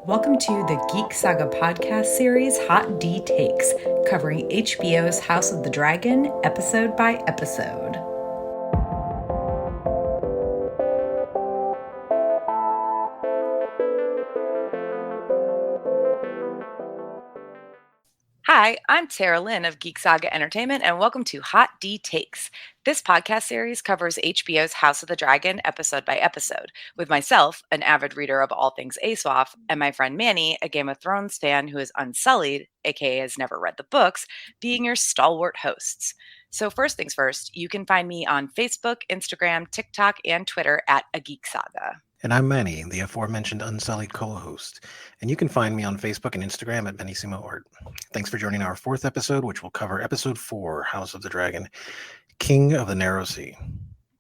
Welcome to the Geek Saga Podcast series, Hot D Takes, covering HBO's House of the Dragon, episode by episode. Hi, I'm Tara Lynn of Geek Saga Entertainment, and welcome to Hot D Takes. This podcast series covers HBO's House of the Dragon episode by episode, with myself, an avid reader of all things ASOF, and my friend Manny, a Game of Thrones fan who is unsullied, aka has never read the books, being your stalwart hosts. So first things first, you can find me on Facebook, Instagram, TikTok, and Twitter at A Geek Saga. And I'm Manny, the aforementioned unsullied co-host. And you can find me on Facebook and Instagram at Benissimo Art. Thanks for joining our fourth episode, which will cover episode 4, House of the Dragon, King of the Narrow Sea.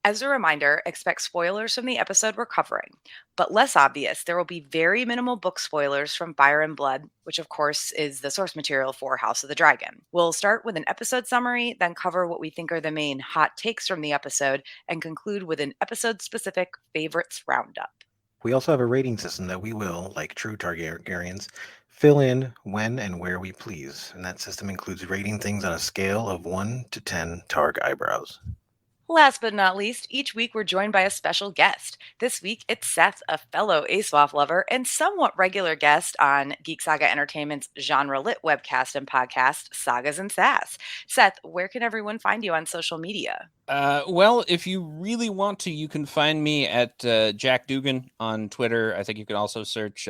As a reminder, expect spoilers from the episode we're covering. But less obvious, there will be very minimal book spoilers from Fire and Blood, which of course is the source material for House of the Dragon. We'll start with an episode summary, then cover what we think are the main hot takes from the episode, and conclude with an episode-specific favorites roundup. We also have a rating system that we will, like true Targaryens, fill in when and where we please. And that system includes rating things on a scale of 1 to 10 Targ eyebrows. Last but not least, each week we're joined by a special guest. This week, it's Seth, a fellow ASOF lover and somewhat regular guest on Geek Saga Entertainment's genre-lit webcast and podcast, Sagas and Sass. Seth, where can everyone find you on social media? Well, if you really want to, you can find me at Jack Dugan on Twitter. I think you can also search,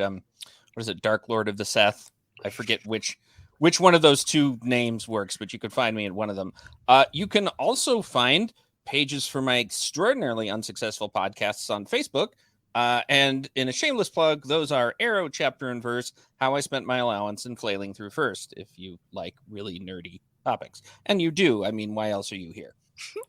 Dark Lord of the Seth. I forget which one of those two names works, but you could find me at one of them. You can also find pages for my extraordinarily unsuccessful podcasts on Facebook. And in a shameless plug, those are Arrow, Chapter and Verse, How I Spent My Allowance, and Flailing Through First, if you like really nerdy topics. And you do. I mean, why else are you here?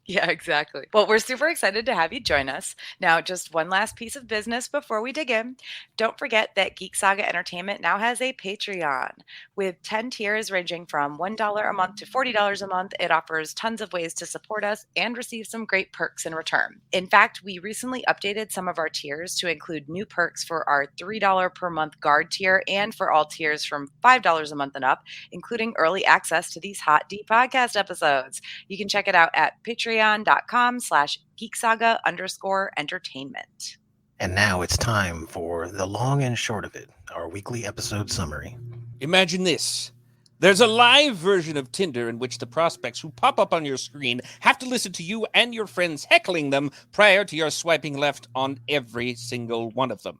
Yeah, exactly. Well, we're super excited to have you join us. Now, just one last piece of business before we dig in. Don't forget that Geek Saga Entertainment now has a Patreon. With 10 tiers ranging from $1 a month to $40 a month, it offers tons of ways to support us and receive some great perks in return. In fact, we recently updated some of our tiers to include new perks for our $3 per month guard tier and for all tiers from $5 a month and up, including early access to these Hot D podcast episodes. You can check it out at patreon.com/geeksaga_entertainment. And now it's time for the long and short of it, our weekly episode summary. Imagine this. There's a live version of Tinder in which the prospects who pop up on your screen have to listen to you and your friends heckling them prior to your swiping left on every single one of them.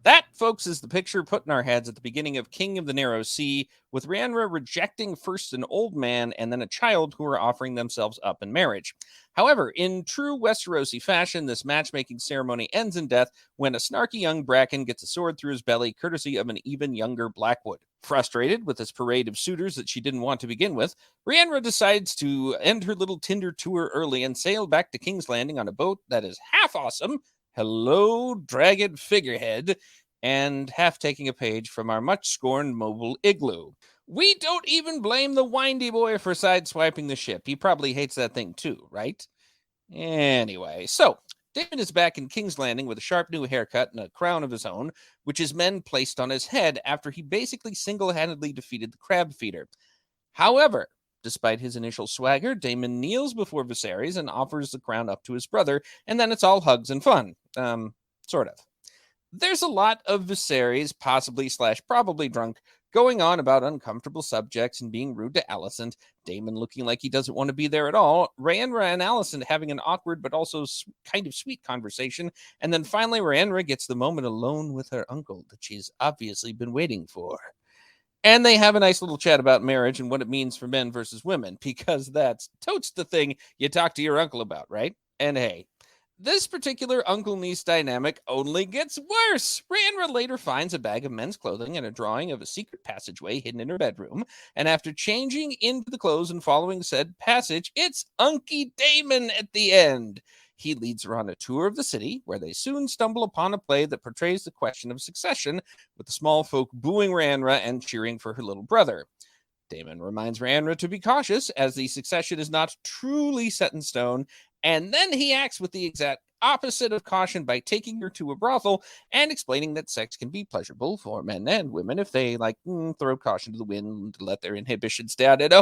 That, folks, is the picture put in our heads at the beginning of King of the Narrow Sea, with Rhaenyra rejecting first an old man and then a child who are offering themselves up in marriage. However, in true Westerosi fashion, this matchmaking ceremony ends in death when a snarky young Bracken gets a sword through his belly, courtesy of an even younger Blackwood. Frustrated with this parade of suitors that she didn't want to begin with, Rhaenyra decides to end her little Tinder tour early and sail back to King's Landing on a boat that is half awesome, hello, dragon figurehead, and half taking a page from our much-scorned mobile igloo. We don't even blame the windy boy for sideswiping the ship. He probably hates that thing too, right? Anyway, so Daemon is back in King's Landing with a sharp new haircut and a crown of his own, which his men placed on his head after he basically single-handedly defeated the crab feeder. However, despite his initial swagger, Daemon kneels before Viserys and offers the crown up to his brother, and then it's all hugs and fun. Sort of. There's a lot of Viserys, possibly/probably drunk, going on about uncomfortable subjects and being rude to Alicent, Daemon looking like he doesn't want to be there at all, Rhaenyra and Alicent having an awkward but also kind of sweet conversation, and then finally Rhaenyra gets the moment alone with her uncle that she's obviously been waiting for. And they have a nice little chat about marriage and what it means for men versus women, because that's totes the thing you talk to your uncle about, right? And hey, this particular uncle-niece dynamic only gets worse. Rhaenyra later finds a bag of men's clothing and a drawing of a secret passageway hidden in her bedroom, and after changing into the clothes and following said passage, it's Unky Daemon at the end. He leads her on a tour of the city, where they soon stumble upon a play that portrays the question of succession, with the small folk booing Rhaenyra and cheering for her little brother. Daemon reminds Rhaenyra to be cautious, as the succession is not truly set in stone, And then he acts with the exact opposite of caution by taking her to a brothel and explaining that sex can be pleasurable for men and women if they throw caution to the wind to let their inhibitions down. And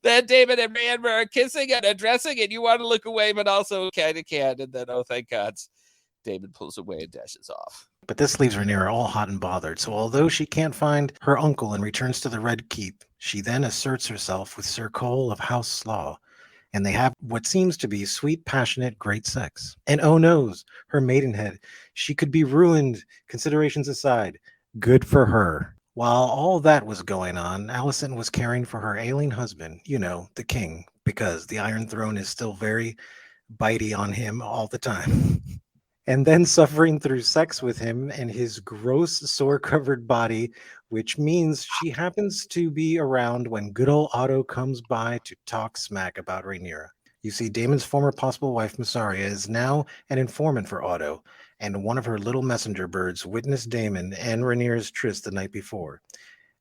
then David and Rand are kissing and undressing, and you want to look away, but also kind of can't. And then, oh, thank God, David pulls away and dashes off. But this leaves Rhaenyra all hot and bothered, so although she can't find her uncle and returns to the Red Keep, she then asserts herself with Sir Cole of House Slaw, and they have what seems to be sweet, passionate, great sex. And oh knows, her maidenhead, she could be ruined, considerations aside. Good for her. While all that was going on, Alicent was caring for her ailing husband, the king, because the Iron Throne is still very bitey on him all the time. And then suffering through sex with him and his gross sore-covered body, which means she happens to be around when good old Otto comes by to talk smack about Rhaenyra. You see, Daemon's former possible wife, Mysaria, is now an informant for Otto, and one of her little messenger birds witnessed Daemon and Rhaenyra's tryst the night before.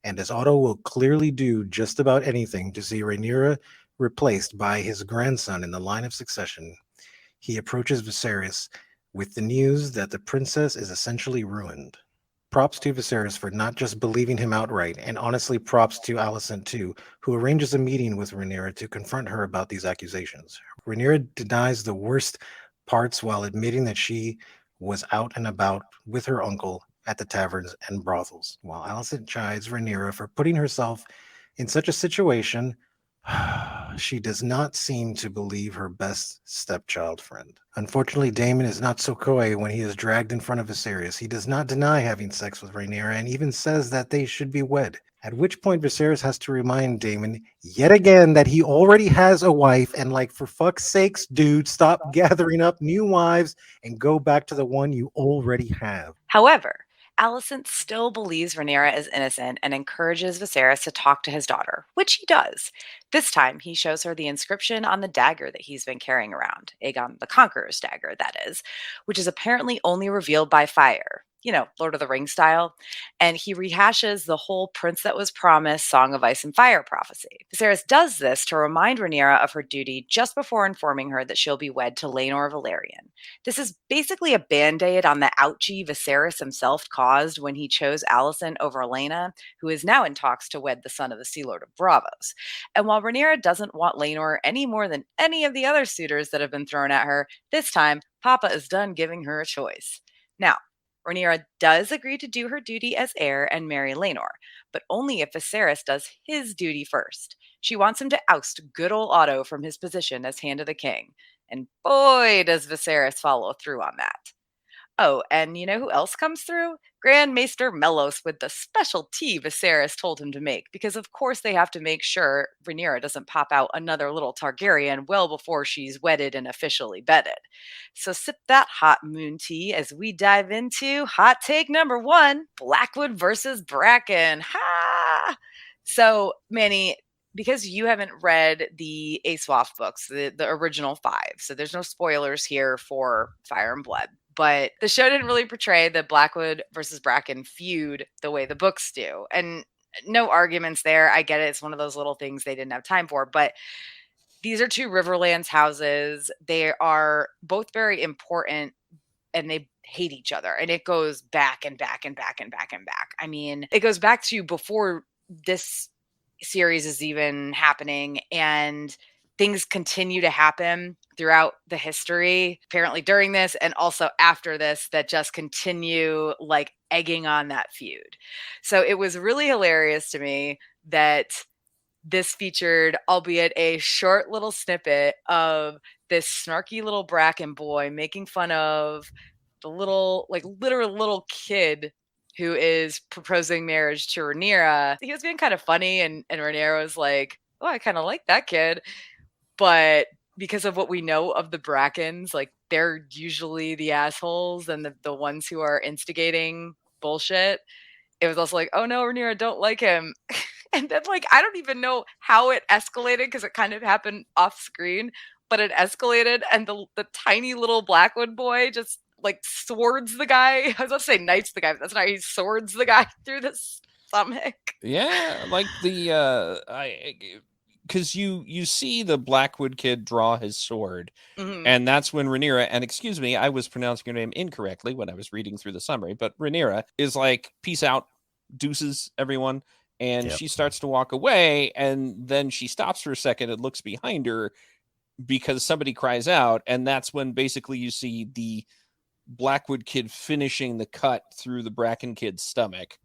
And as Otto will clearly do just about anything to see Rhaenyra replaced by his grandson in the line of succession, he approaches Viserys with the news that the princess is essentially ruined. Props to Viserys for not just believing him outright, and honestly props to Alicent too, who arranges a meeting with Rhaenyra to confront her about these accusations. Rhaenyra denies the worst parts while admitting that she was out and about with her uncle at the taverns and brothels, while Alicent chides Rhaenyra for putting herself in such a situation. She does not seem to believe her best stepchild friend. Unfortunately, Daemon is not so coy when he is dragged in front of Viserys. He does not deny having sex with Rhaenyra and even says that they should be wed. At which point Viserys has to remind Daemon yet again that he already has a wife and for fuck's sakes, dude, stop gathering up new wives and go back to the one you already have. However, Alicent still believes Rhaenyra is innocent and encourages Viserys to talk to his daughter, which he does. This time, he shows her the inscription on the dagger that he's been carrying around, Aegon the Conqueror's dagger, that is, which is apparently only revealed by fire. Lord of the Rings style. And he rehashes the whole Prince That Was Promised Song of Ice and Fire prophecy. Viserys does this to remind Rhaenyra of her duty just before informing her that she'll be wed to Laenor Valerian. This is basically a band-aid on the ouchie Viserys himself caused when he chose Alicent over Laena, who is now in talks to wed the son of the Sea Lord of Braavos. And while Rhaenyra doesn't want Laenor any more than any of the other suitors that have been thrown at her, this time, Papa is done giving her a choice. Now, Rhaenyra does agree to do her duty as heir and marry Laenor, but only if Viserys does his duty first. She wants him to oust good old Otto from his position as Hand of the King. And boy, does Viserys follow through on that. Oh, and you know who else comes through? Grand Maester Mellos with the special tea Viserys told him to make, because of course they have to make sure Rhaenyra doesn't pop out another little Targaryen well before she's wedded and officially bedded. So sip that hot moon tea as we dive into hot take number 1, Blackwood versus Bracken. Ha! So, Manny, because you haven't read the Aswaf books, the original 5, so there's no spoilers here for Fire and Blood. But the show didn't really portray the Blackwood versus Bracken feud the way the books do. And no arguments there. I get it. It's one of those little things they didn't have time for. But these are 2 Riverlands houses. They are both very important and they hate each other. And it goes back and back and back and back and back. I mean, it goes back to before this series is even happening, and things continue to happen throughout the history, apparently during this and also after this, that just continue egging on that feud. So it was really hilarious to me that this featured, albeit a short little snippet of this snarky little Bracken boy making fun of the little, literal little kid who is proposing marriage to Rhaenyra. He was being kind of funny, and Rhaenyra was like, oh, I kind of like that kid. But because of what we know of the Brackens, they're usually the assholes and the ones who are instigating bullshit. It was also like, oh no, Rhaenyra, don't like him. And then I don't even know how it escalated because it kind of happened off screen, but it escalated and the tiny little Blackwood boy just swords the guy. I was about to say knights the guy, but that's not. He swords the guy through the stomach. Yeah, because you see the Blackwood kid draw his sword, Mhm. and that's when Rhaenyra, and excuse me, I was pronouncing your name incorrectly when I was reading through the summary, but Rhaenyra is like, peace out, deuces, everyone. And Yep. she starts to walk away, and then she stops for a second and looks behind her because somebody cries out, and that's when basically you see the Blackwood kid finishing the cut through the Bracken kid's stomach.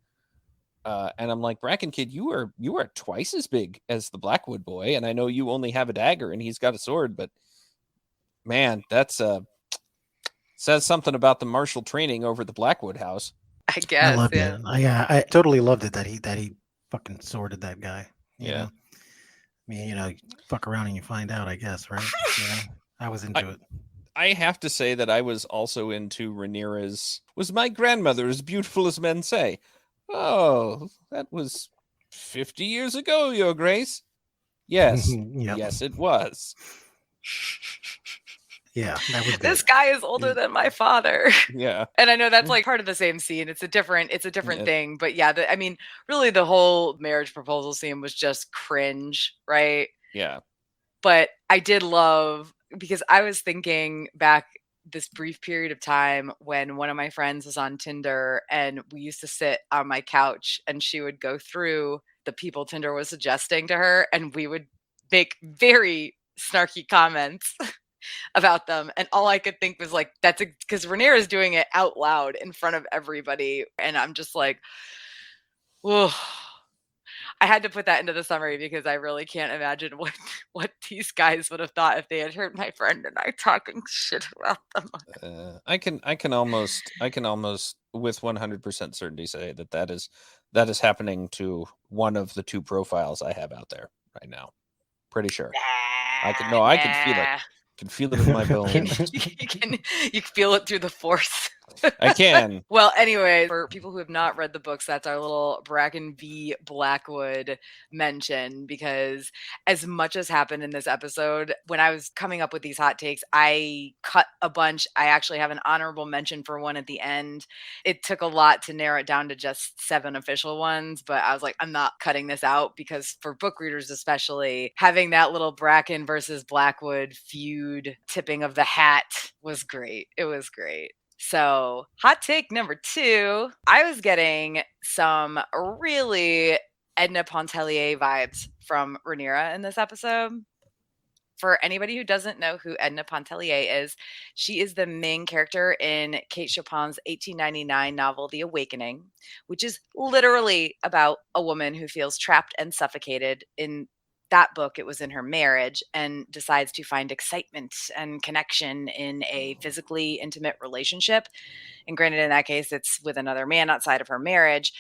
And I'm like, Bracken kid, you are twice as big as the Blackwood boy, and I know you only have a dagger and he's got a sword, but man, that's says something about the martial training over the Blackwood house. I I guess, loved yeah. it. I totally loved it that he fucking sworded that guy. You know, I mean, you fuck around and you find out, I guess, right? I was into it. I have to say that I was also into Rhaenyra's. Was my grandmother as beautiful as men say? Oh, that was 50 years ago, Your Grace. Yes, Yep. yes, it was. Yeah, that was good. This guy is older than my father. Yeah. And I know that's like part of the same scene. It's a different Yeah. thing. But yeah, I mean, really the whole marriage proposal scene was just cringe, right? Yeah. But I did love, because I was thinking back this brief period of time when one of my friends was on Tinder, and we used to sit on my couch and she would go through the people Tinder was suggesting to her, and we would make very snarky comments about them. And all I could think was like, that's because Rhaenyra is doing it out loud in front of everybody. And I'm just like, whoa. I had to put that into the summary because I really can't imagine what these guys would have thought if they had heard my friend and I talking shit about them. I can almost with 100% certainty say that is happening to one of the two profiles I have out there right now. Pretty sure. I can feel it. Can feel it in my bones. you can feel it through the force. I can. Well, anyway, for people who have not read the books, that's our little Bracken v. Blackwood mention, because as much as happened in this episode, when I was coming up with these hot takes, I cut a bunch. I actually have an honorable mention for one at the end. It took a lot to narrow it down to just 7 official ones, but I was like, I'm not cutting this out, because for book readers especially, having that little Bracken versus Blackwood feud tipping of the hat was great. It was great. So, hot take number 2, I was getting some really Edna Pontellier vibes from Rhaenyra in this episode. For anybody who doesn't know who Edna Pontellier is, she is the main character in Kate Chopin's 1899 novel, The Awakening, which is literally about a woman who feels trapped and suffocated. In that book, it was in her marriage, and decides to find excitement and connection in a physically intimate relationship. And granted, in that case, it's with another man outside of her marriage.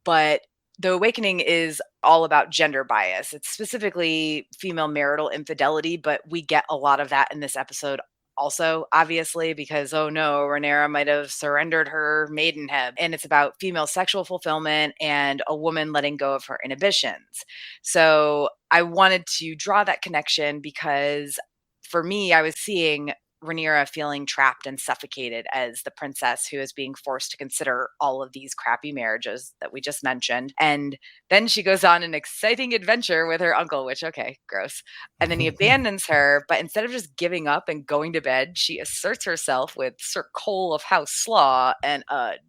But The Awakening is all about gender bias. It's specifically female marital infidelity, but we get a lot of that in this episode also, obviously, because, oh no, Rhaenyra might have surrendered her maidenhead. And it's about female sexual fulfillment and a woman letting go of her inhibitions. So I wanted to draw that connection because for me, I was seeing Rhaenyra feeling trapped and suffocated as the princess who is being forced to consider all of these crappy marriages that we just mentioned. And then she goes on an exciting adventure with her uncle, which, okay, gross. And then he abandons her, but instead of just giving up and going to bed, she asserts herself with Sir Cole of House Slaw and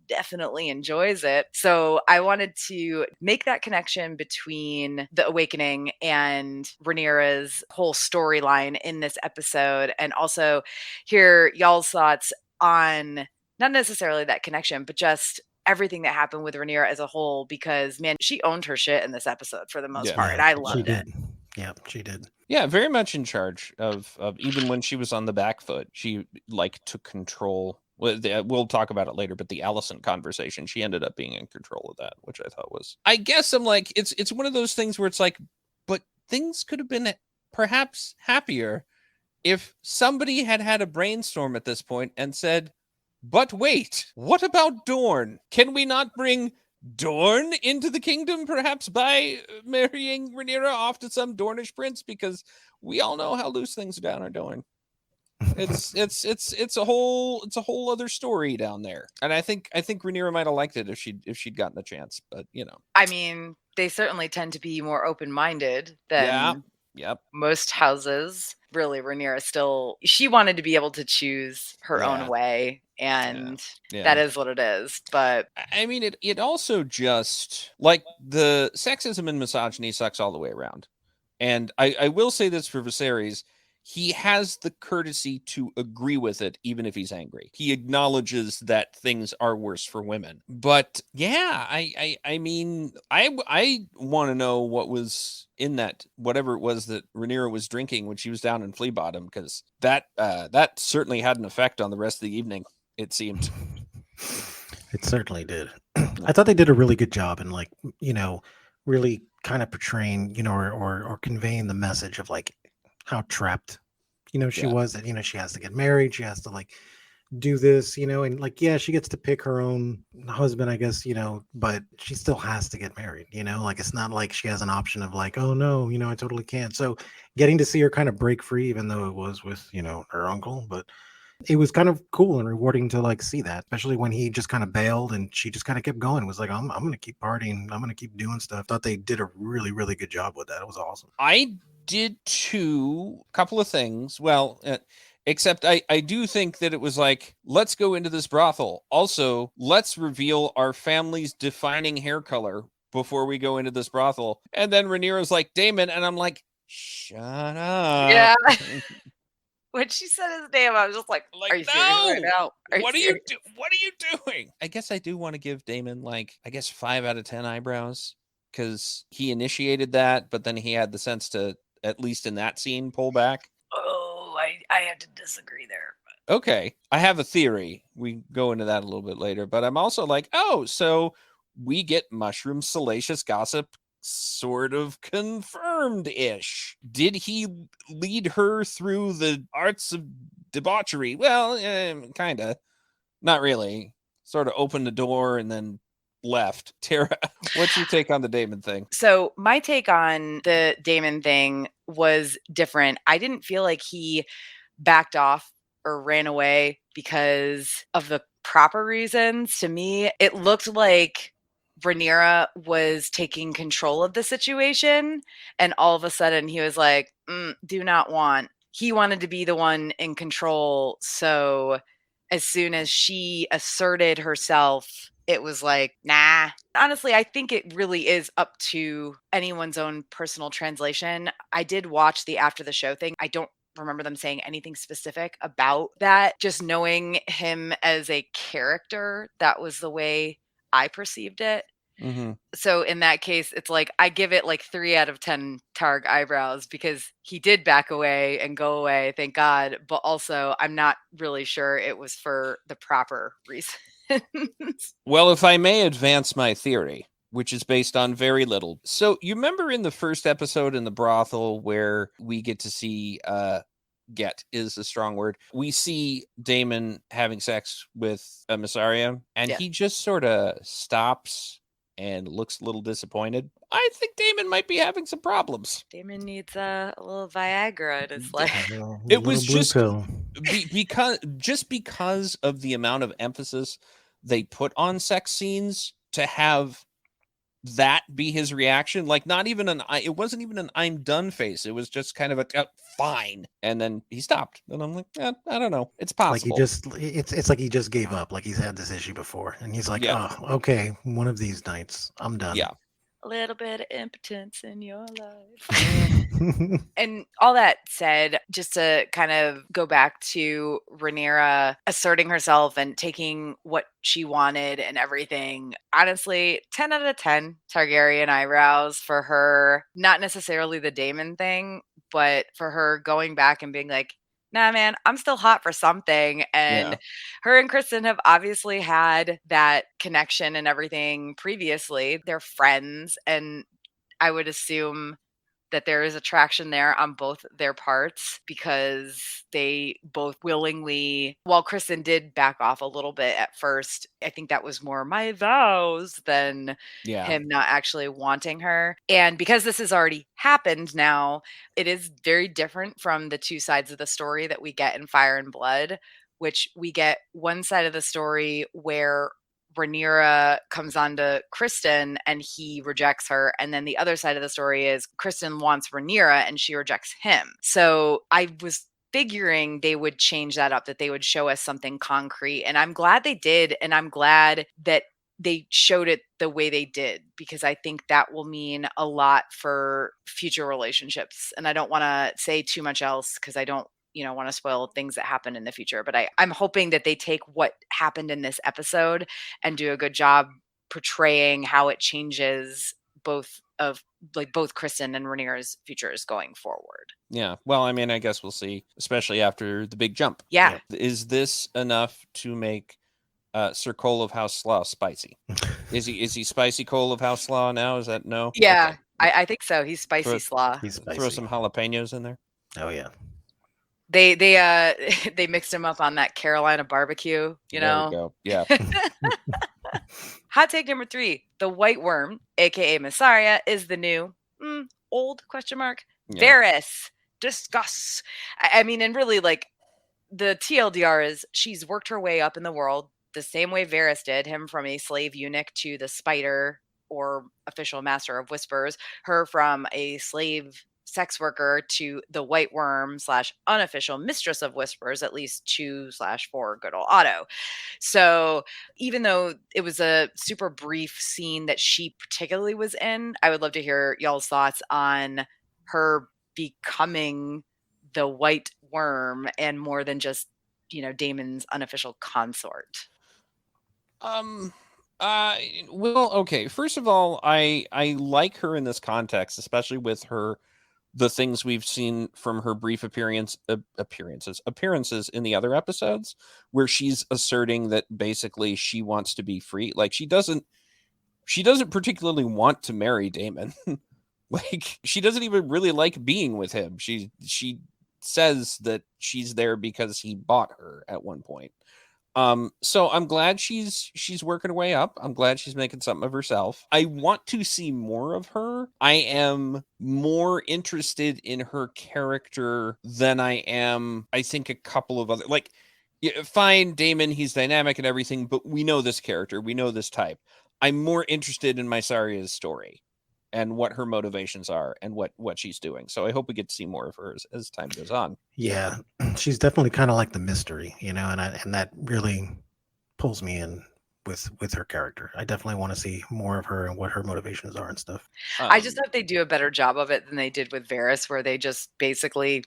definitely enjoys it. So I wanted to make that connection between The Awakening and Rhaenyra's whole storyline in this episode, and also hear y'all's thoughts on not necessarily that connection, but just everything that happened with Rhaenyra as a whole, because man, she owned her shit in this episode for the most part, and I loved it. Yeah, she did. Yeah, very much in charge of even when she was on the back foot, she took control. We'll talk about it later, but the Alicent conversation, she ended up being in control of that, which I thought was, I guess I'm like, it's one of those things where it's like, but things could have been perhaps happier if somebody had a brainstorm at this point and said, but wait, what about Dorne? Can we not bring Dorne into the kingdom, perhaps by marrying Rhaenyra off to some Dornish prince? Because we all know how loose things down are Dorne. It's a whole other story down there, and I think Rhaenyra might have liked it if she'd gotten the chance. But I mean, they certainly tend to be more open-minded than Yep. Most houses, really, Rhaenyra still, she wanted to be able to choose her own Yeah. way, and Yeah. that is what it is. But I mean, it also just, like, the sexism and misogyny sucks all the way around. And I will say this for Viserys, he has the courtesy to agree with it, even if he's angry. He acknowledges that things are worse for women. But yeah, I mean, I want to know what was in that, whatever it was that Rhaenyra was drinking when she was down in Flea Bottom, because that certainly had an effect on the rest of the evening, it seemed. It certainly did. I thought they did a really good job in, like, really kind of portraying, or conveying the message of, like, how trapped, she Yeah. was, that, she has to get married. She has to, like, do this, and, like, yeah, she gets to pick her own husband, I guess, but she still has to get married, like, it's not like she has an option of, like, oh no, I totally can't. So getting to see her kind of break free, even though it was with, her uncle, but it was kind of cool and rewarding to, like, see that, especially when he just kind of bailed and she just kind of kept going. It was like, I'm going to keep partying. I'm going to keep doing stuff. Thought they did a really, really good job with that. It was awesome. I did too. Couple of things. Well, except I do think that it was like, let's go into this brothel. Also, let's reveal our family's defining hair color before we go into this brothel. And then Rhaenyra's like, Daemon, and I'm like, shut up. yeah, when she said his name, I was just like, Like, are you serious right no. now? Are What are serious? what are you doing? I guess I do want to give Daemon, like, I guess 5 out of 10 eyebrows, because he initiated that, but then he had the sense to, at least in that scene, pull back. Oh, I have to disagree there. Okay, I have a theory. We go into that a little bit later, but I'm also like, oh, so we get mushroom salacious gossip sort of confirmed-ish. Did he lead her through the arts of debauchery? Well, kind of. Not really. Sort of opened the door and then left. Tara, what's your take on the Daemon thing? So my take on the Damon thing was different. I didn't feel like he backed off or ran away because of the proper reasons. To me, it looked like Rhaenyra was taking control of the situation, and all of a sudden he was like, do not want. He wanted to be the one in control. So as soon as she asserted herself, it was like, nah. Honestly, I think it really is up to anyone's own personal translation. I did watch the after the show thing. I don't remember them saying anything specific about that. Just knowing him as a character, that was the way I perceived it. Mm-hmm. So in that case, it's like I give it like 3 out of 10 Targ eyebrows because he did back away and go away, thank God. But also, I'm not really sure it was for the proper reasons. Well, if I may advance my theory, which is based on very little. So you remember in the first episode in the brothel where we get to see get is a strong word. We see Daemon having sex with Missaria, and Yeah. he just sort of stops and looks a little disappointed. I think Daemon might be having some problems. Damon needs a little Viagra in his life. It was blue just pill. because of the amount of emphasis they put on sex scenes, to have that be his reaction, like, not even it wasn't even an I'm done face. It was just kind of a fine, and then he stopped, and I'm like, I don't know, it's possible. Like, it's like he just gave up. Like, he's had this issue before, and he's like, Yeah. oh, okay, one of these nights, I'm done. Yeah. A little bit of impotence in your life. And all that said, just to kind of go back to Rhaenyra asserting herself and taking what she wanted and everything, honestly, 10 out of 10 Targaryen eyebrows for her. Not necessarily the Daemon thing, but for her going back and being like, nah, man, I'm still hot for something. And Yeah. her and Kristen have obviously had that connection and everything previously. They're friends, and I would assume that there is attraction there on both their parts because they both willingly, while Kristen did back off a little bit at first, I think that was more my vows than him not actually wanting her. And because this has already happened now, it is very different from the two sides of the story that we get in Fire and Blood, which we get one side of the story where Rhaenyra comes on to Kristen and he rejects her. And then the other side of the story is Kristen wants Rhaenyra and she rejects him. So I was figuring they would change that up, that they would show us something concrete. And I'm glad they did. And I'm glad that they showed it the way they did, because I think that will mean a lot for future relationships. And I don't want to say too much else because I don't, want to spoil things that happen in the future. But I'm hoping that they take what happened in this episode and do a good job portraying how it changes both Kristen and Rhaenyra's futures going forward. Yeah. Well, I mean, I guess we'll see, especially after the big jump. Yeah. Is this enough to make Sir Cole of House Slaw spicy? Is he spicy Cole of House Slaw now? Is that no? Yeah, Okay. I think so. He's spicy slaw. He's spicy. Throw some jalapenos in there. Oh yeah. They they mixed him up on that Carolina barbecue, There we go. Yeah. Hot take number 3: the White Worm, aka Massaria, is the new old ? Yeah. Varys. Discuss. I mean, and really, like, the TLDR is she's worked her way up in the world the same way Varys did, him from a slave eunuch to the spider or official master of whispers, her from a slave sex worker to the White Worm / unofficial mistress of whispers, at least 2/4 good old Otto. So even though it was a super brief scene that she particularly was in, I would love to hear y'all's thoughts on her becoming the White Worm and more than just, Daemon's unofficial consort. Well, okay. First of all, I like her in this context, especially with the things we've seen from her brief appearances in the other episodes, where she's asserting that basically she wants to be free. Like she doesn't particularly want to marry Daemon. Like she doesn't even really like being with him. She says that she's there because he bought her at one point. So I'm glad she's working her way up. I'm glad she's making something of herself. I want to see more of her. I am more interested in her character than I am, I think, a couple of other, like, fine, Daemon, he's dynamic and everything, but we know this character, we know this type. I'm more interested in Mysaria's story and what her motivations are and what she's doing. So I hope we get to see more of her as time goes on. Yeah, she's definitely kind of like the mystery, and that really pulls me in with her character. I definitely want to see more of her and what her motivations are and stuff. I just hope they do a better job of it than they did with Varys, where they just basically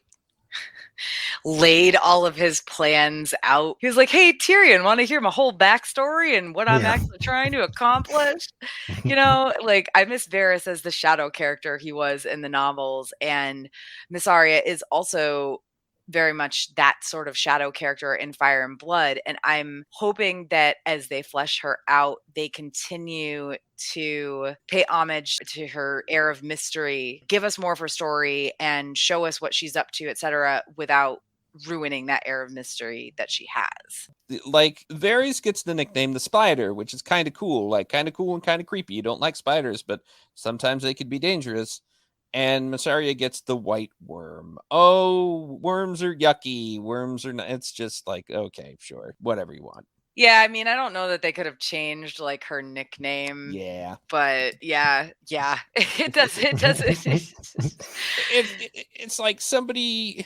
laid all of his plans out. He was like, "Hey, Tyrion, want to hear my whole backstory and what I'm actually trying to accomplish?" Like, I miss Varys as the shadow character he was in the novels, and Massaria is also very much that sort of shadow character in Fire and Blood. And I'm hoping that as they flesh her out, they continue to pay homage to her air of mystery, give us more of her story and show us what she's up to, etc., without ruining that air of mystery that she has. Like, Varys gets the nickname the Spider, which is kind of cool. Like, kind of cool and kind of creepy. You don't like spiders, but sometimes they could be dangerous. And Massaria gets the White Worm. Oh, worms are yucky. Worms are not. It's just like, okay, sure, whatever you want. Yeah, I mean, I don't know that they could have changed like her nickname. Yeah, but yeah, it does. It's like somebody.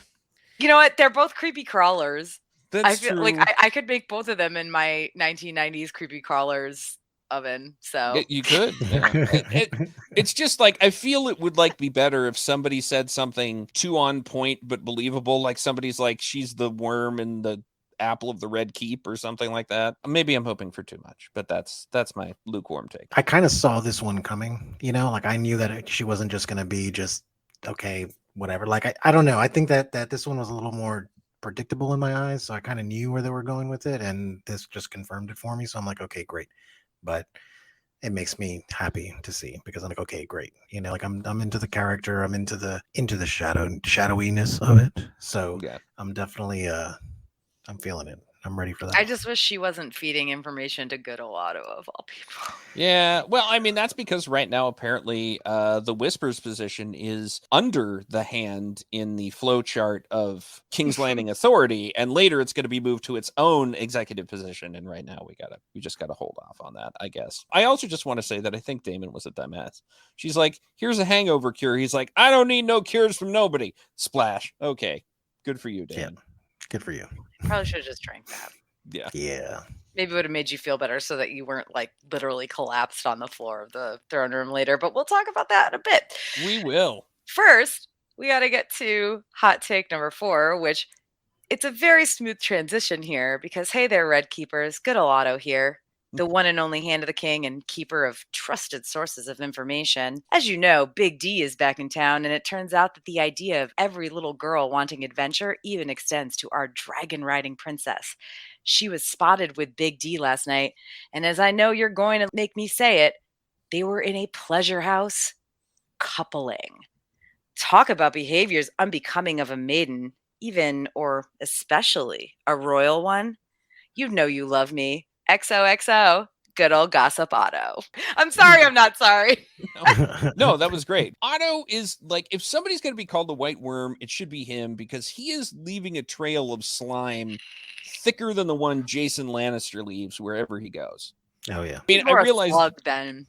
You know what? They're both creepy crawlers. That's I feel true. like I could make both of them in my 1990s creepy crawlers oven. So You could. Yeah. It's just like, I feel it would like be better if somebody said something too on point but believable. Like somebody's like, she's the worm in the apple of the Red Keep or something like that. Maybe I'm hoping for too much, but that's my lukewarm take. I kind of saw this one coming, like I knew that she wasn't just going to be just, okay, whatever. Like, I don't know. I think that this one was a little more predictable in my eyes. So I kind of knew where they were going with it. And this just confirmed it for me. So I'm like, okay, great. But it makes me happy to see, because I'm like, okay, great. Like I'm into the character. I'm into the shadowiness of it. So yeah. I'm definitely, I'm feeling it. I'm ready for that. I just wish she wasn't feeding information to good old Otto of all people. Yeah, well, I mean, that's because right now, apparently, the Whisper's position is under the hand in the flow chart of King's Landing Authority, and later it's going to be moved to its own executive position, and right now we just gotta hold off on that, I guess. I also just want to say that I think Damon was a dumbass. She's like, here's a hangover cure. He's like, I don't need no cures from nobody. Splash. Okay, good for you, Damon. Yeah, good for you. Probably should have just drank that. Yeah. Yeah. Maybe it would have made you feel better so that you weren't like literally collapsed on the floor of the throne room later, but we'll talk about that in a bit. We will. First, we got to get to hot take number 4, which it's a very smooth transition here because, hey there, Red Keepers, good old Otto here, the one and only hand of the king and keeper of trusted sources of information. As you know, Big D is back in town, and it turns out that the idea of every little girl wanting adventure even extends to our dragon-riding princess. She was spotted with Big D last night, and as I know you're going to make me say it, they were in a pleasure house coupling. Talk about behaviors unbecoming of a maiden, even or especially a royal one. You know you love me. XOXO, good old Gossip Otto. I'm sorry, I'm not sorry. No, that was great. Otto is like, if somebody's going to be called the White Worm, it should be him because he is leaving a trail of slime thicker than the one Jason Lannister leaves wherever he goes. Oh, yeah. I mean, More I a realize slug then.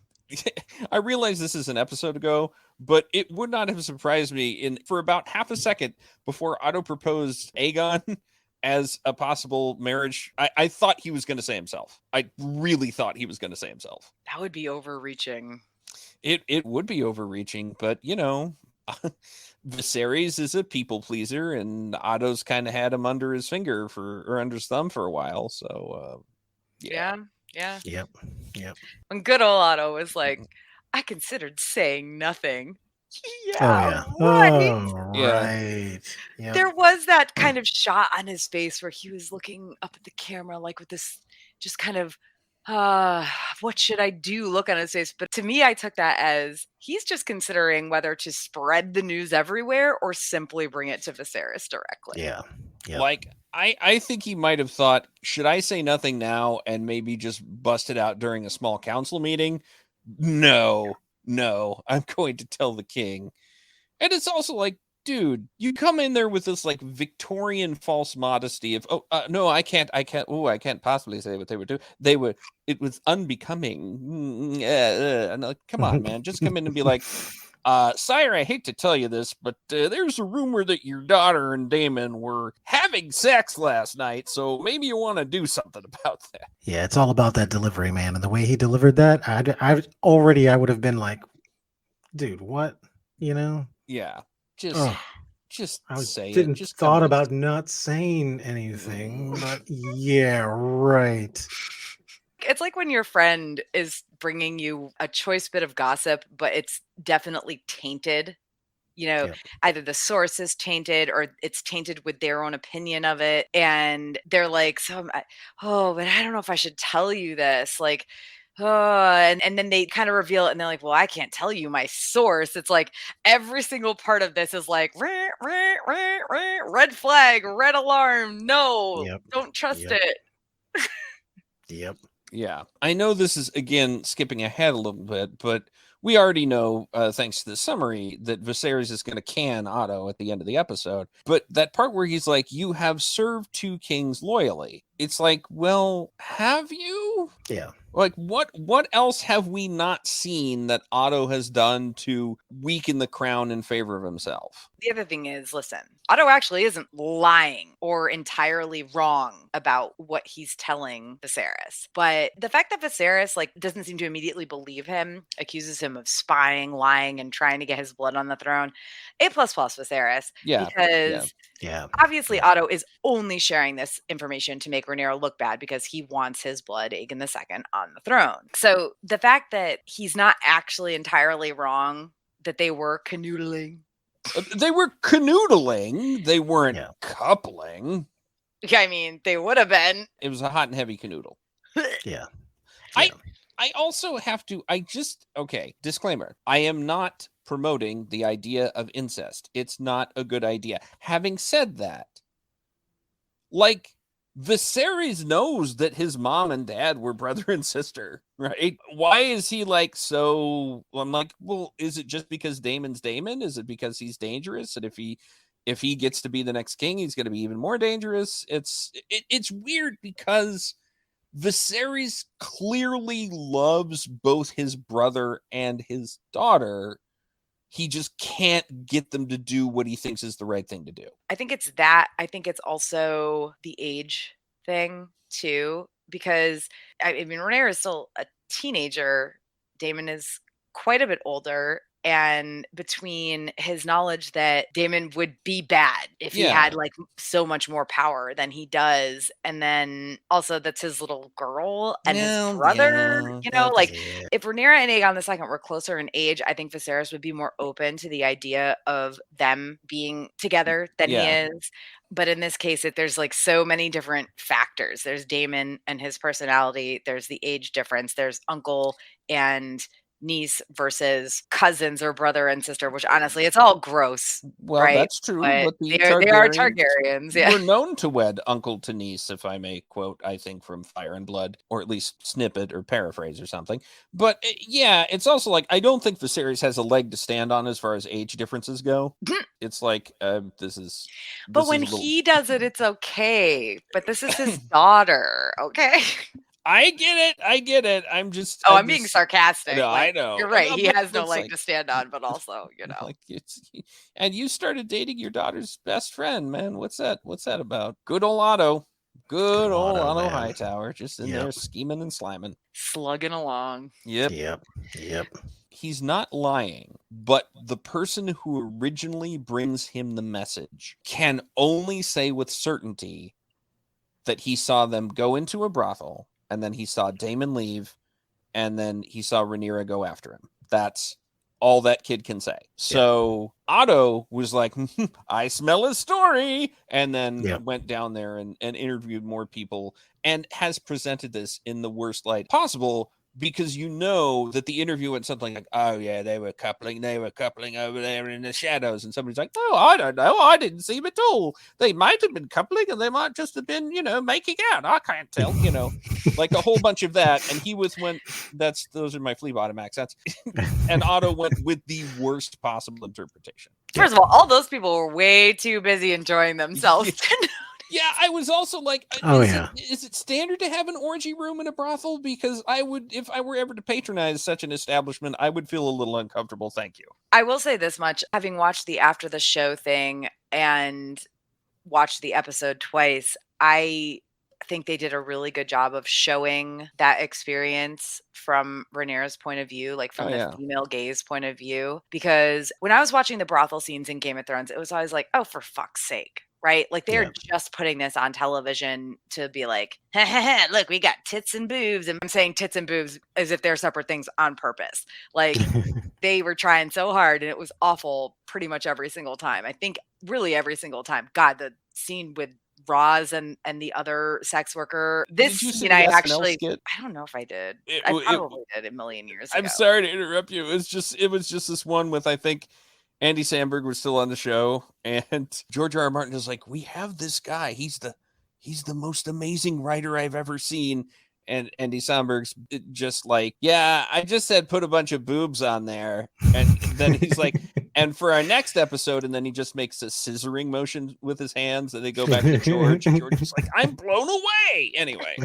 I realize this is an episode ago, but it would not have surprised me for about half a second before Otto proposed Aegon as a possible marriage. I thought he was going to say himself. I really thought he was going to say himself. That would be overreaching. It would be overreaching, but you know, Viserys is a people pleaser, and Otto's kind of had him under his finger or under his thumb for a while. So, Yeah. Yep. When good old Otto was like, I considered saying nothing. Yeah. Right. Right. Yep. There was that kind of shot on his face where he was looking up at the camera, like with this just kind of, what should I do look on his face. But to me, I took that as he's just considering whether to spread the news everywhere or simply bring it to Viserys directly. Yeah. Yep. Like, I think he might have thought, should I say nothing now and maybe just bust it out during a small council meeting? No, I'm going to tell the king. And it's also like, dude, you come in there with this like Victorian false modesty of, no, I can't possibly say what they would do. It was unbecoming. And like, come on, man, just come in and be like, sire, I hate to tell you this, but there's a rumor that your daughter and Damon were having sex last night, so maybe you want to do something about that. Yeah, it's all about that delivery, man. And the way he delivered that, I would have been like, dude, what? You know? Yeah, just I say didn't it. Just thought about not saying anything, but yeah, right. It's like when your friend is bringing you a choice bit of gossip, but it's definitely tainted. You know, either the source is tainted or it's tainted with their own opinion of it. And they're like, but I don't know if I should tell you this. Like, and then they kind of reveal it and they're like, well, I can't tell you my source. It's like every single part of this is like, red flag, red alarm. No, don't trust it. Yep. Yeah, I know this is, again, skipping ahead a little bit, but we already know, thanks to the summary, that Viserys is going to can Otto at the end of the episode. But that part where he's like, you have served 2 kings loyally. It's like, well, have you? Yeah. Like, what else have we not seen that Otto has done to weaken the crown in favor of himself? The other thing is, listen, Otto actually isn't lying or entirely wrong about what he's telling Viserys. But the fact that Viserys doesn't seem to immediately believe him, accuses him of spying, lying, and trying to get his blood on the throne, A++ Viserys. Yeah. Because obviously Otto is only sharing this information to make Rhaenyra look bad because he wants his blood, Aegon II, on the throne. So the fact that he's not actually entirely wrong, that they were canoodling. They were canoodling. They weren't coupling. I mean, they would have been. It was a hot and heavy canoodle. Yeah. I also have to, disclaimer. I am not promoting the idea of incest. It's not a good idea. Having said that, like, Viserys knows that his mom and dad were brother and sister, right? Why is he like so? I'm like, well, is it just because Daemon's Daemon? Is it because he's dangerous? And if he gets to be the next king, he's going to be even more dangerous. It's weird because Viserys clearly loves both his brother and his daughter. He just can't get them to do what he thinks is the right thing to do. I think it's that. I think it's also the age thing too, because I mean, Rhaenyra is still a teenager. Daemon is quite a bit older. And between his knowledge that Daemon would be bad if he had like so much more power than he does, and then also that's his little girl and his brother, if Rhaenyra and Aegon II were closer in age, I think Viserys would be more open to the idea of them being together than he is. But in this case, there's like so many different factors. There's Daemon and his personality. There's the age difference. There's uncle and niece versus cousins or brother and sister, which honestly, it's all gross. Well, right? That's true. But they are Targaryens. Yeah. We're known to wed uncle to niece, if I may quote, I think, from Fire and Blood, or at least snippet or paraphrase or something. But it's also like, I don't think Viserys has a leg to stand on as far as age differences go. It's like, But when he does it, it's okay. But this is his daughter, okay? I get it. I'm being sarcastic. No, I know. You're right. He has no leg to stand on, but also, Like and you started dating your daughter's best friend, man. What's that about? Good old Otto. Good old Otto Hightower. Just in there scheming and sliming. Slugging along. Yep. He's not lying, but the person who originally brings him the message can only say with certainty that he saw them go into a brothel, and then he saw Daemon leave, and then he saw Rhaenyra go after him. That's all that kid can say. So Otto was like, I smell a story, and then went down there and interviewed more people and has presented this in the worst light possible, because that the interview went something like, oh yeah, they were coupling over there in the shadows, and somebody's like, oh, I don't know, I didn't see them at all. They might have been coupling, and they might just have been, making out. I can't tell, like a whole bunch of that. And those are my flea bottom accents. And Otto went with the worst possible interpretation. First of all those people were way too busy enjoying themselves. Yeah, I was also like, is it standard to have an orgy room in a brothel? Because if I were ever to patronize such an establishment, I would feel a little uncomfortable. Thank you. I will say this much, having watched the after the show thing and watched the episode twice, I think they did a really good job of showing that experience from Rhaenyra's point of view, like from the female gaze point of view. Because when I was watching the brothel scenes in Game of Thrones, it was always like, oh, for fuck's sake. Right? Like they're just putting this on television to be like, look, we got tits and boobs. And I'm saying tits and boobs as if they're separate things on purpose. Like they were trying so hard, and it was awful pretty much every single time. I think really every single time. God, the scene with Roz and the other sex worker. This scene, I don't know if I did. I probably did a million years ago. I'm sorry to interrupt you. It was just this one with, I think, Andy Samberg was still on the show, and George R.R. Martin is like, we have this guy. He's the most amazing writer I've ever seen. And Andy Samberg's just like, yeah, I just said put a bunch of boobs on there. And then he's like, and for our next episode, and then he just makes a scissoring motion with his hands, and they go back to George. And George is like, I'm blown away. Anyway.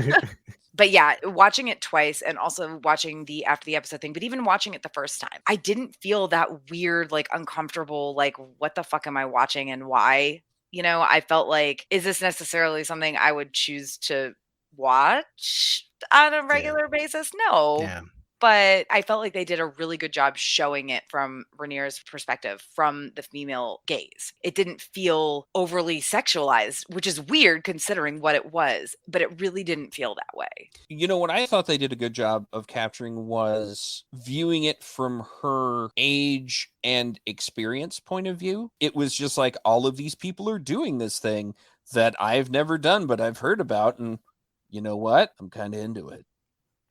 But yeah, watching it twice and also watching the after the episode thing, but even watching it the first time, I didn't feel that weird, like uncomfortable, like what the fuck am I watching and why? I felt like, is this necessarily something I would choose to watch on a regular basis? No. Yeah. But I felt like they did a really good job showing it from Rhaenyra's perspective, from the female gaze. It didn't feel overly sexualized, which is weird considering what it was, but it really didn't feel that way. What I thought they did a good job of capturing was viewing it from her age and experience point of view. It was just like, all of these people are doing this thing that I've never done, but I've heard about. And you know what? I'm kind of into it.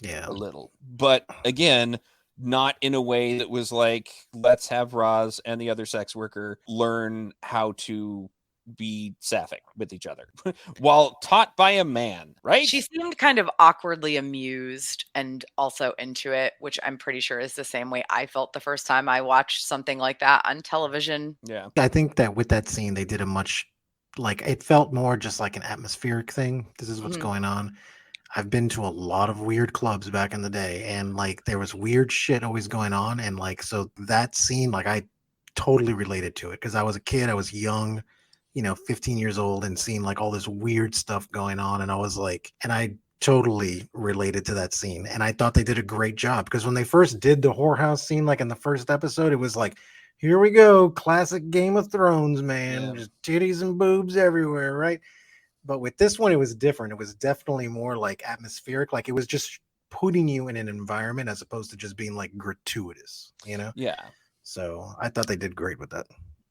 Yeah, a little, but again, not in a way that was like, let's have Roz and the other sex worker learn how to be sapphic with each other while taught by a man, right? She seemed kind of awkwardly amused and also into it, which I'm pretty sure is the same way I felt the first time I watched something like that on television. Yeah. I think that with that scene, they did a much, like, it felt more just like an atmospheric thing. This is what's Mhm. going on. I've been to a lot of weird clubs back in the day, and like there was weird shit always going on. And like, so that scene, like, I totally related to it because I was a kid, I was young, 15 years old, and seeing like all this weird stuff going on. And I was like, and I totally related to that scene. And I thought they did a great job because when they first did the whorehouse scene, like in the first episode, it was like, here we go, classic Game of Thrones, man, Yeah. just titties and boobs everywhere, right? But with this one, it was different. It was definitely more like atmospheric. Like it was just putting you in an environment as opposed to just being like gratuitous, Yeah. So I thought they did great with that.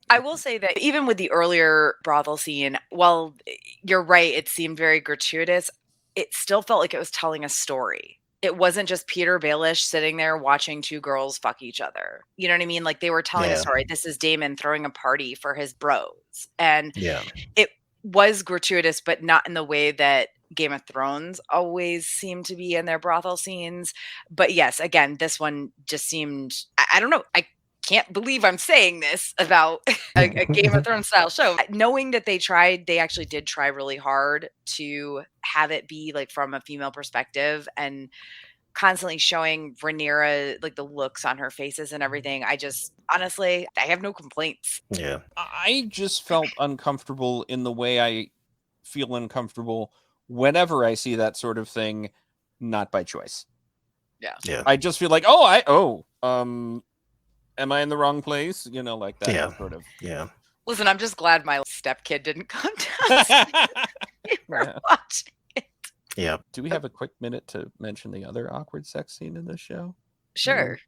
I will say that even with the earlier brothel scene, while you're right, it seemed very gratuitous, it still felt like it was telling a story. It wasn't just Peter Baelish sitting there watching two girls fuck each other. You know what I mean? Like they were telling a Yeah. story. This is Damon throwing a party for his bros. And Yeah. it was gratuitous, but not in the way that Game of Thrones always seemed to be in their brothel scenes. But yes, again, this one just seemed, I don't know. I can't believe I'm saying this about a Game of Thrones style show. Knowing that they actually did try really hard to have it be like from a female perspective and constantly showing Rhaenyra like the looks on her faces and everything. I just honestly, I have no complaints. Yeah. I just felt uncomfortable in the way I feel uncomfortable whenever I see that sort of thing, not by choice. Yeah. I just feel like, am I in the wrong place? Like that Yeah. sort of. Yeah. Listen, I'm just glad my stepkid didn't come to us. We were watching it. Yeah. Do we have a quick minute to mention the other awkward sex scene in this show? Sure.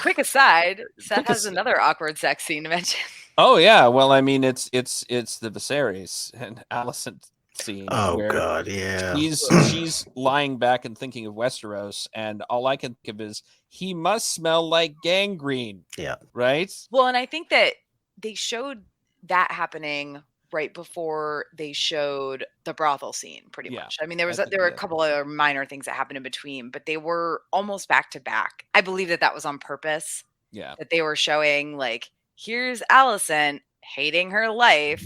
Quick aside, Seth Quick has another awkward sex scene to mention. Oh yeah, well, I mean, it's the Viserys and Alicent scene. Oh where God. Yeah. she's lying back and thinking of Westeros, and all I can think of is he must smell like gangrene. Yeah. Right. Well, and I think that they showed that happening right before they showed the brothel scene, pretty Yeah, much. I mean, there I think were a they did. couple of minor things that happened in between, but they were almost back to back. I believe that was on purpose. Yeah. That they were showing like, here's Alicent hating her life,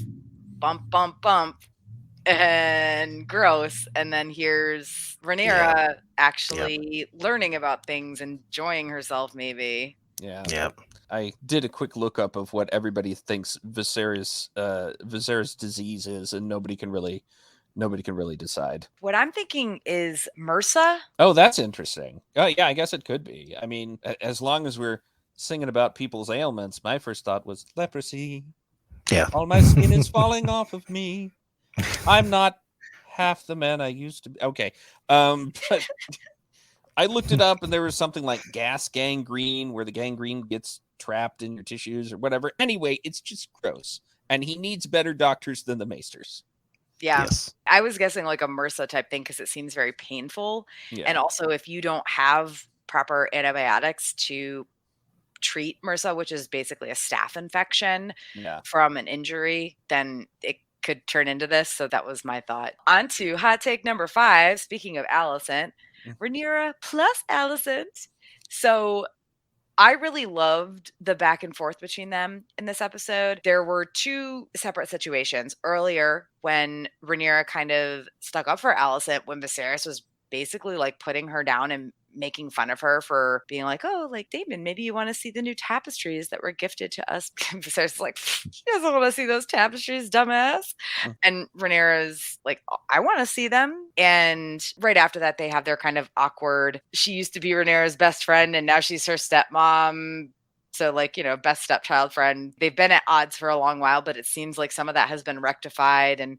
bump, bump, bump, and gross. And then here's Rhaenyra actually learning about things, enjoying herself, maybe. Yeah. Yeah. I did a quick lookup of what everybody thinks Viserys disease is, and nobody can really decide. What I'm thinking is MRSA. Oh, that's interesting. Oh, yeah, I guess it could be. I mean, as long as we're singing about people's ailments, my first thought was leprosy. Yeah. All my skin is falling off of me. I'm not half the man I used to be. Okay. But I looked it up, and there was something like gas gangrene, where the gangrene gets trapped in your tissues or whatever. Anyway, it's just gross. And he needs better doctors than the maesters. Yeah. Yes. I was guessing like a MRSA type thing because it seems very painful. Yeah. And also, if you don't have proper antibiotics to treat MRSA, which is basically a staph infection from an injury, then it could turn into this. So that was my thought. On to hot take number 5. Speaking of Alicent, Rhaenyra plus Alicent. So I really loved the back and forth between them in this episode. There were 2 separate situations earlier when Rhaenyra kind of stuck up for Alicent when Viserys was basically like putting her down and making fun of her for being like, oh, like Damon, maybe you want to see the new tapestries that were gifted to us. Viserys is like, he doesn't want to see those tapestries, dumbass. And Rhaenyra's like, I want to see them. And right after that, they have their kind of awkward, she used to be Rhaenyra's best friend and now she's her stepmom. So like, best stepchild friend. They've been at odds for a long while, but it seems like some of that has been rectified. And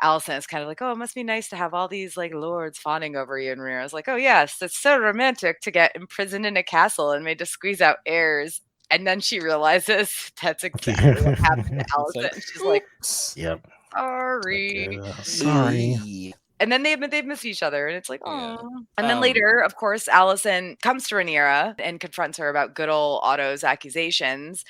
Alicent is kind of like, oh, it must be nice to have all these like lords fawning over you. And Rhaenyra's like, oh yes, it's so romantic to get imprisoned in a castle and made to squeeze out heirs. And then she realizes that's exactly what happened to Alicent. She's like, yep. Sorry. Sorry. And then they miss each other, and it's like, oh. Yeah. And then later, of course, Alicent comes to Rhaenyra and confronts her about good old Otto's accusations.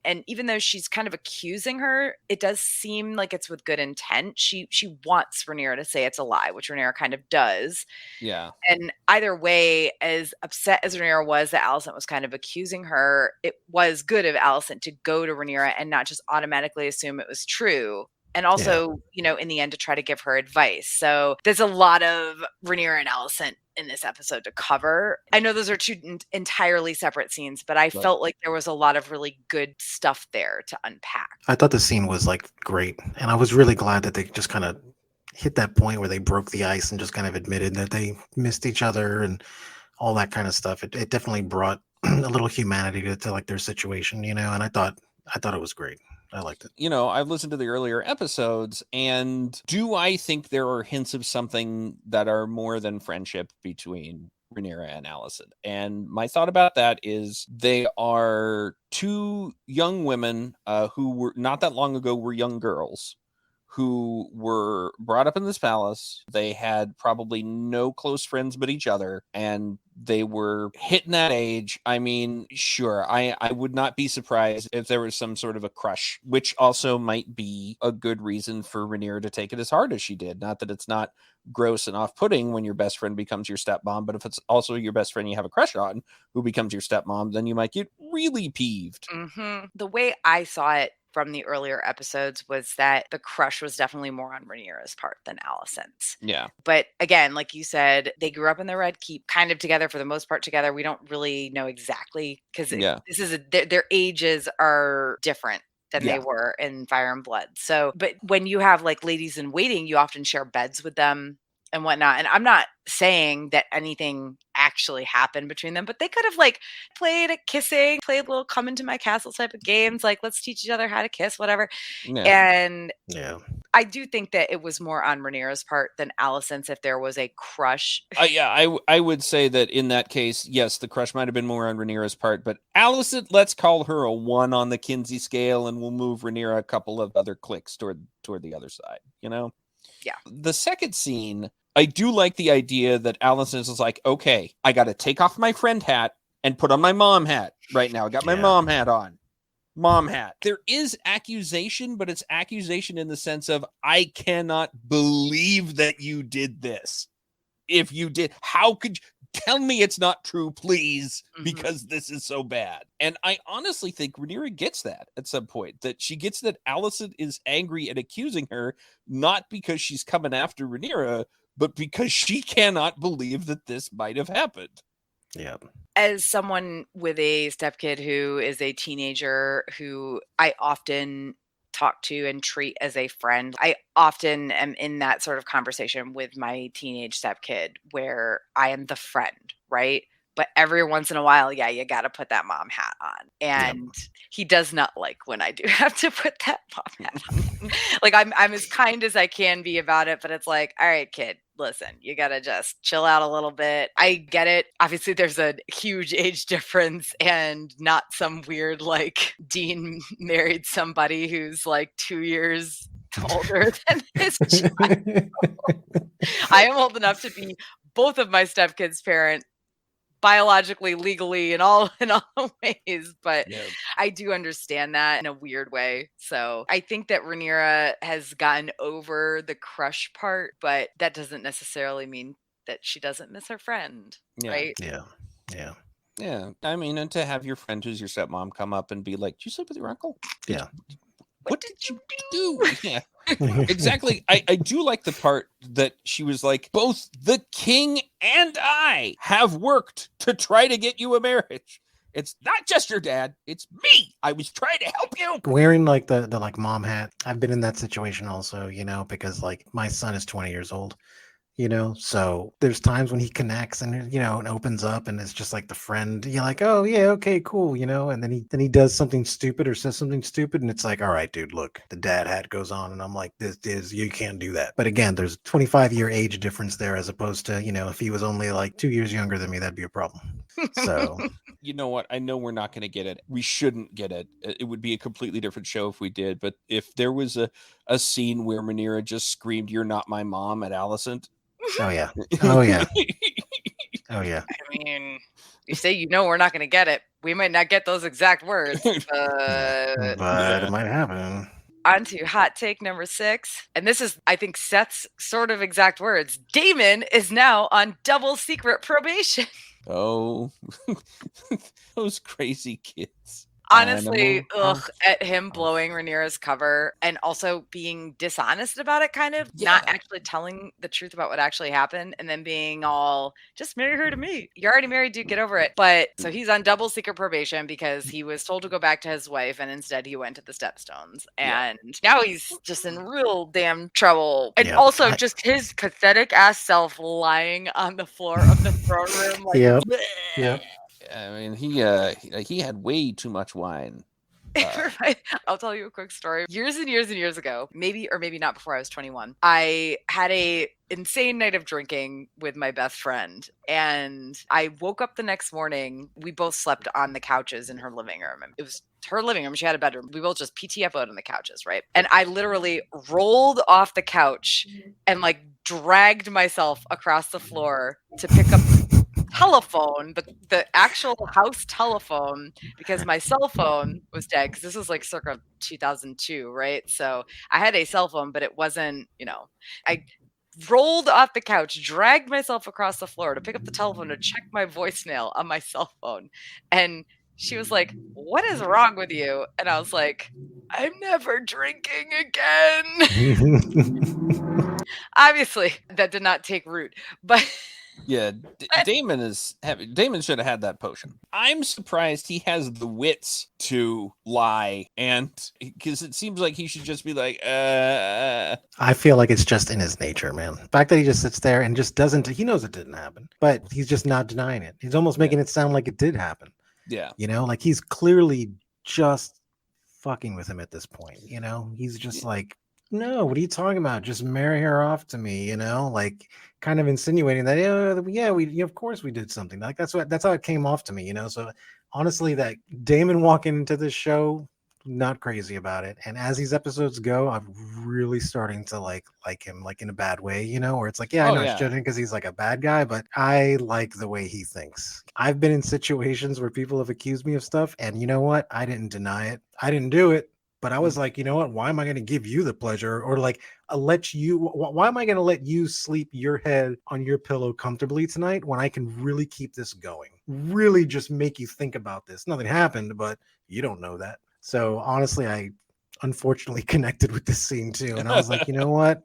And even though she's kind of accusing her, it does seem like it's with good intent. She wants Rhaenyra to say it's a lie, which Rhaenyra kind of does. Yeah. And either way, as upset as Rhaenyra was that Alicent was kind of accusing her, it was good of Alicent to go to Rhaenyra and not just automatically assume it was true. And also, in the end, to try to give her advice. So there's a lot of Rhaenyra and Alicent in this episode to cover. I know those are two entirely separate scenes, but I felt like there was a lot of really good stuff there to unpack. I thought the scene was like great. And I was really glad that they just kind of hit that point where they broke the ice and just kind of admitted that they missed each other and all that kind of stuff. It definitely brought a little humanity to like their situation, and I thought it was great. I liked it. I've listened to the earlier episodes, and do I think there are hints of something that are more than friendship between Rhaenyra and Alicent? And my thought about that is they are two young women who were not that long ago were young girls who were brought up in this palace. They had probably no close friends but each other, and they were hitting that age. I mean, sure, I would not be surprised if there was some sort of a crush, which also might be a good reason for Rhaenyra to take it as hard as she did. Not that it's not gross and off-putting when your best friend becomes your stepmom, but if it's also your best friend you have a crush on who becomes your stepmom, then you might get really peeved. Mm-hmm. The way I saw it from the earlier episodes was that the crush was definitely more on Rhaenyra's part than Alicent's. Yeah. But again, like you said, they grew up in the Red Keep, kind of together for the most part together. We don't really know exactly because their ages are different than they were in Fire and Blood. So, but when you have like ladies in waiting, you often share beds with them and whatnot. And I'm not saying that anything actually happened between them, but they could have like played at kissing, played a little come into my castle type of games, like let's teach each other how to kiss, whatever. Yeah. And I do think that it was more on Rhaenyra's part than Alicent's if there was a crush. I would say that in that case, yes, the crush might have been more on Rhaenyra's part, but Alicent, let's call her a 1 on the Kinsey scale, and we'll move Rhaenyra a couple of other clicks toward the other side, Yeah. The second scene, I do like the idea that Alicent is like, okay, I got to take off my friend hat and put on my mom hat right now. I got my mom hat on. Mom hat. There is accusation, but it's accusation in the sense of, I cannot believe that you did this. If you did, how could you? Tell me it's not true, please, because this is so bad. And I honestly think Rhaenyra gets that at some point, that she gets that Alicent is angry and accusing her, not because she's coming after Rhaenyra, but because she cannot believe that this might have happened. Yeah. As someone with a stepkid who is a teenager who I often talk to and treat as a friend, I often am in that sort of conversation with my teenage stepkid where I am the friend, right? But every once in a while, you got to put that mom hat on. And he does not like when I do have to put that mom hat on. Like I'm as kind as I can be about it, but it's like, all right, kid, listen, you got to just chill out a little bit. I get it. Obviously, there's a huge age difference and not some weird, like, Dean married somebody who's like 2 years older than his child. I am old enough to be both of my stepkids' parent, biologically, legally, in all ways, but I do understand that in a weird way. So I think that Rhaenyra has gotten over the crush part, but that doesn't necessarily mean that she doesn't miss her friend, right? Yeah. I mean, and to have your friend who's your stepmom come up and be like, "Did you sleep with your uncle? What did you do?" Yeah, exactly. I do like the part that she was like, both the king and I have worked to try to get you a marriage. It's not just your dad, it's me. I was trying to help you. Wearing like the like mom hat. I've been in that situation also, because like my son is 20 years old. So there's times when he connects and and opens up and it's just like the friend, you're like, oh yeah, okay, cool, and then he does something stupid or says something stupid and it's like, all right, dude, look, the dad hat goes on and I'm like, this is, you can't do that. But again, there's 25-year age difference there as opposed to, if he was only like 2 years younger than me, that'd be a problem. So you know what? I know we're not going to get it. We shouldn't get it. It would be a completely different show if we did. But if there was a scene where Rhaenyra just screamed, "You're not my mom" at Alicent. Oh yeah. I mean, you say we're not going to get it. We might not get those exact words, but But it might happen. on to hot take number 6. And this is, I think, Seth's sort of exact words. Damon is now on double secret probation. Oh, those crazy kids. Honestly, at him blowing Rhaenyra's cover and also being dishonest about it, kind of not actually telling the truth about what actually happened, and then being all, just marry her to me. You're already married, dude, get over it. But so he's on double secret probation because he was told to go back to his wife, and instead he went to the Stepstones. And now he's just in real damn trouble. And also just his pathetic ass self lying on the floor of the throne room. Like, Yep. I mean, he had way too much wine. Right. I'll tell you a quick story. Years and years and years ago, maybe or maybe not before I was 21, I had a insane night of drinking with my best friend, and I woke up the next morning. We both slept on the couches in her living room. It was her living room. She had a bedroom. We both just PTFO'd on the couches, right? And I literally rolled off the couch and like dragged myself across the floor to pick up telephone, the actual house telephone, because my cell phone was dead, because this was like circa 2002, right? So I had a cell phone, but it wasn't, I rolled off the couch, dragged myself across the floor to pick up the telephone to check my voicemail on my cell phone. And she was like, "What is wrong with you?" And I was like, "I'm never drinking again." Obviously, that did not take root, but yeah, Damon should have had that potion. I'm surprised he has the wits to lie, and because it seems like he should just be like, I feel like it's just in his nature, man. The fact that he just sits there and just doesn't, he knows it didn't happen, but he's just not denying it. He's almost making it sound like it did happen. Yeah. Like he's clearly just fucking with him at this point. He's just like, no, what are you talking about? Just marry her off to me, like kind of insinuating that, we of course we did something. Like that's how it came off to me, So honestly, that Damon walking into this show, not crazy about it. And as these episodes go, I'm really starting to like him, like in a bad way, where it's like, I know it's judging because he's like a bad guy, but I like the way he thinks. I've been in situations where people have accused me of stuff, and you know what? I didn't deny it. I didn't do it. But I was like, you know what? Why am I going to give you the pleasure, or like why am I going to let you sleep your head on your pillow comfortably tonight when I can really keep this going? Really just make you think about this. Nothing happened, but you don't know that. So honestly, I unfortunately connected with this scene too. And I was like, you know what?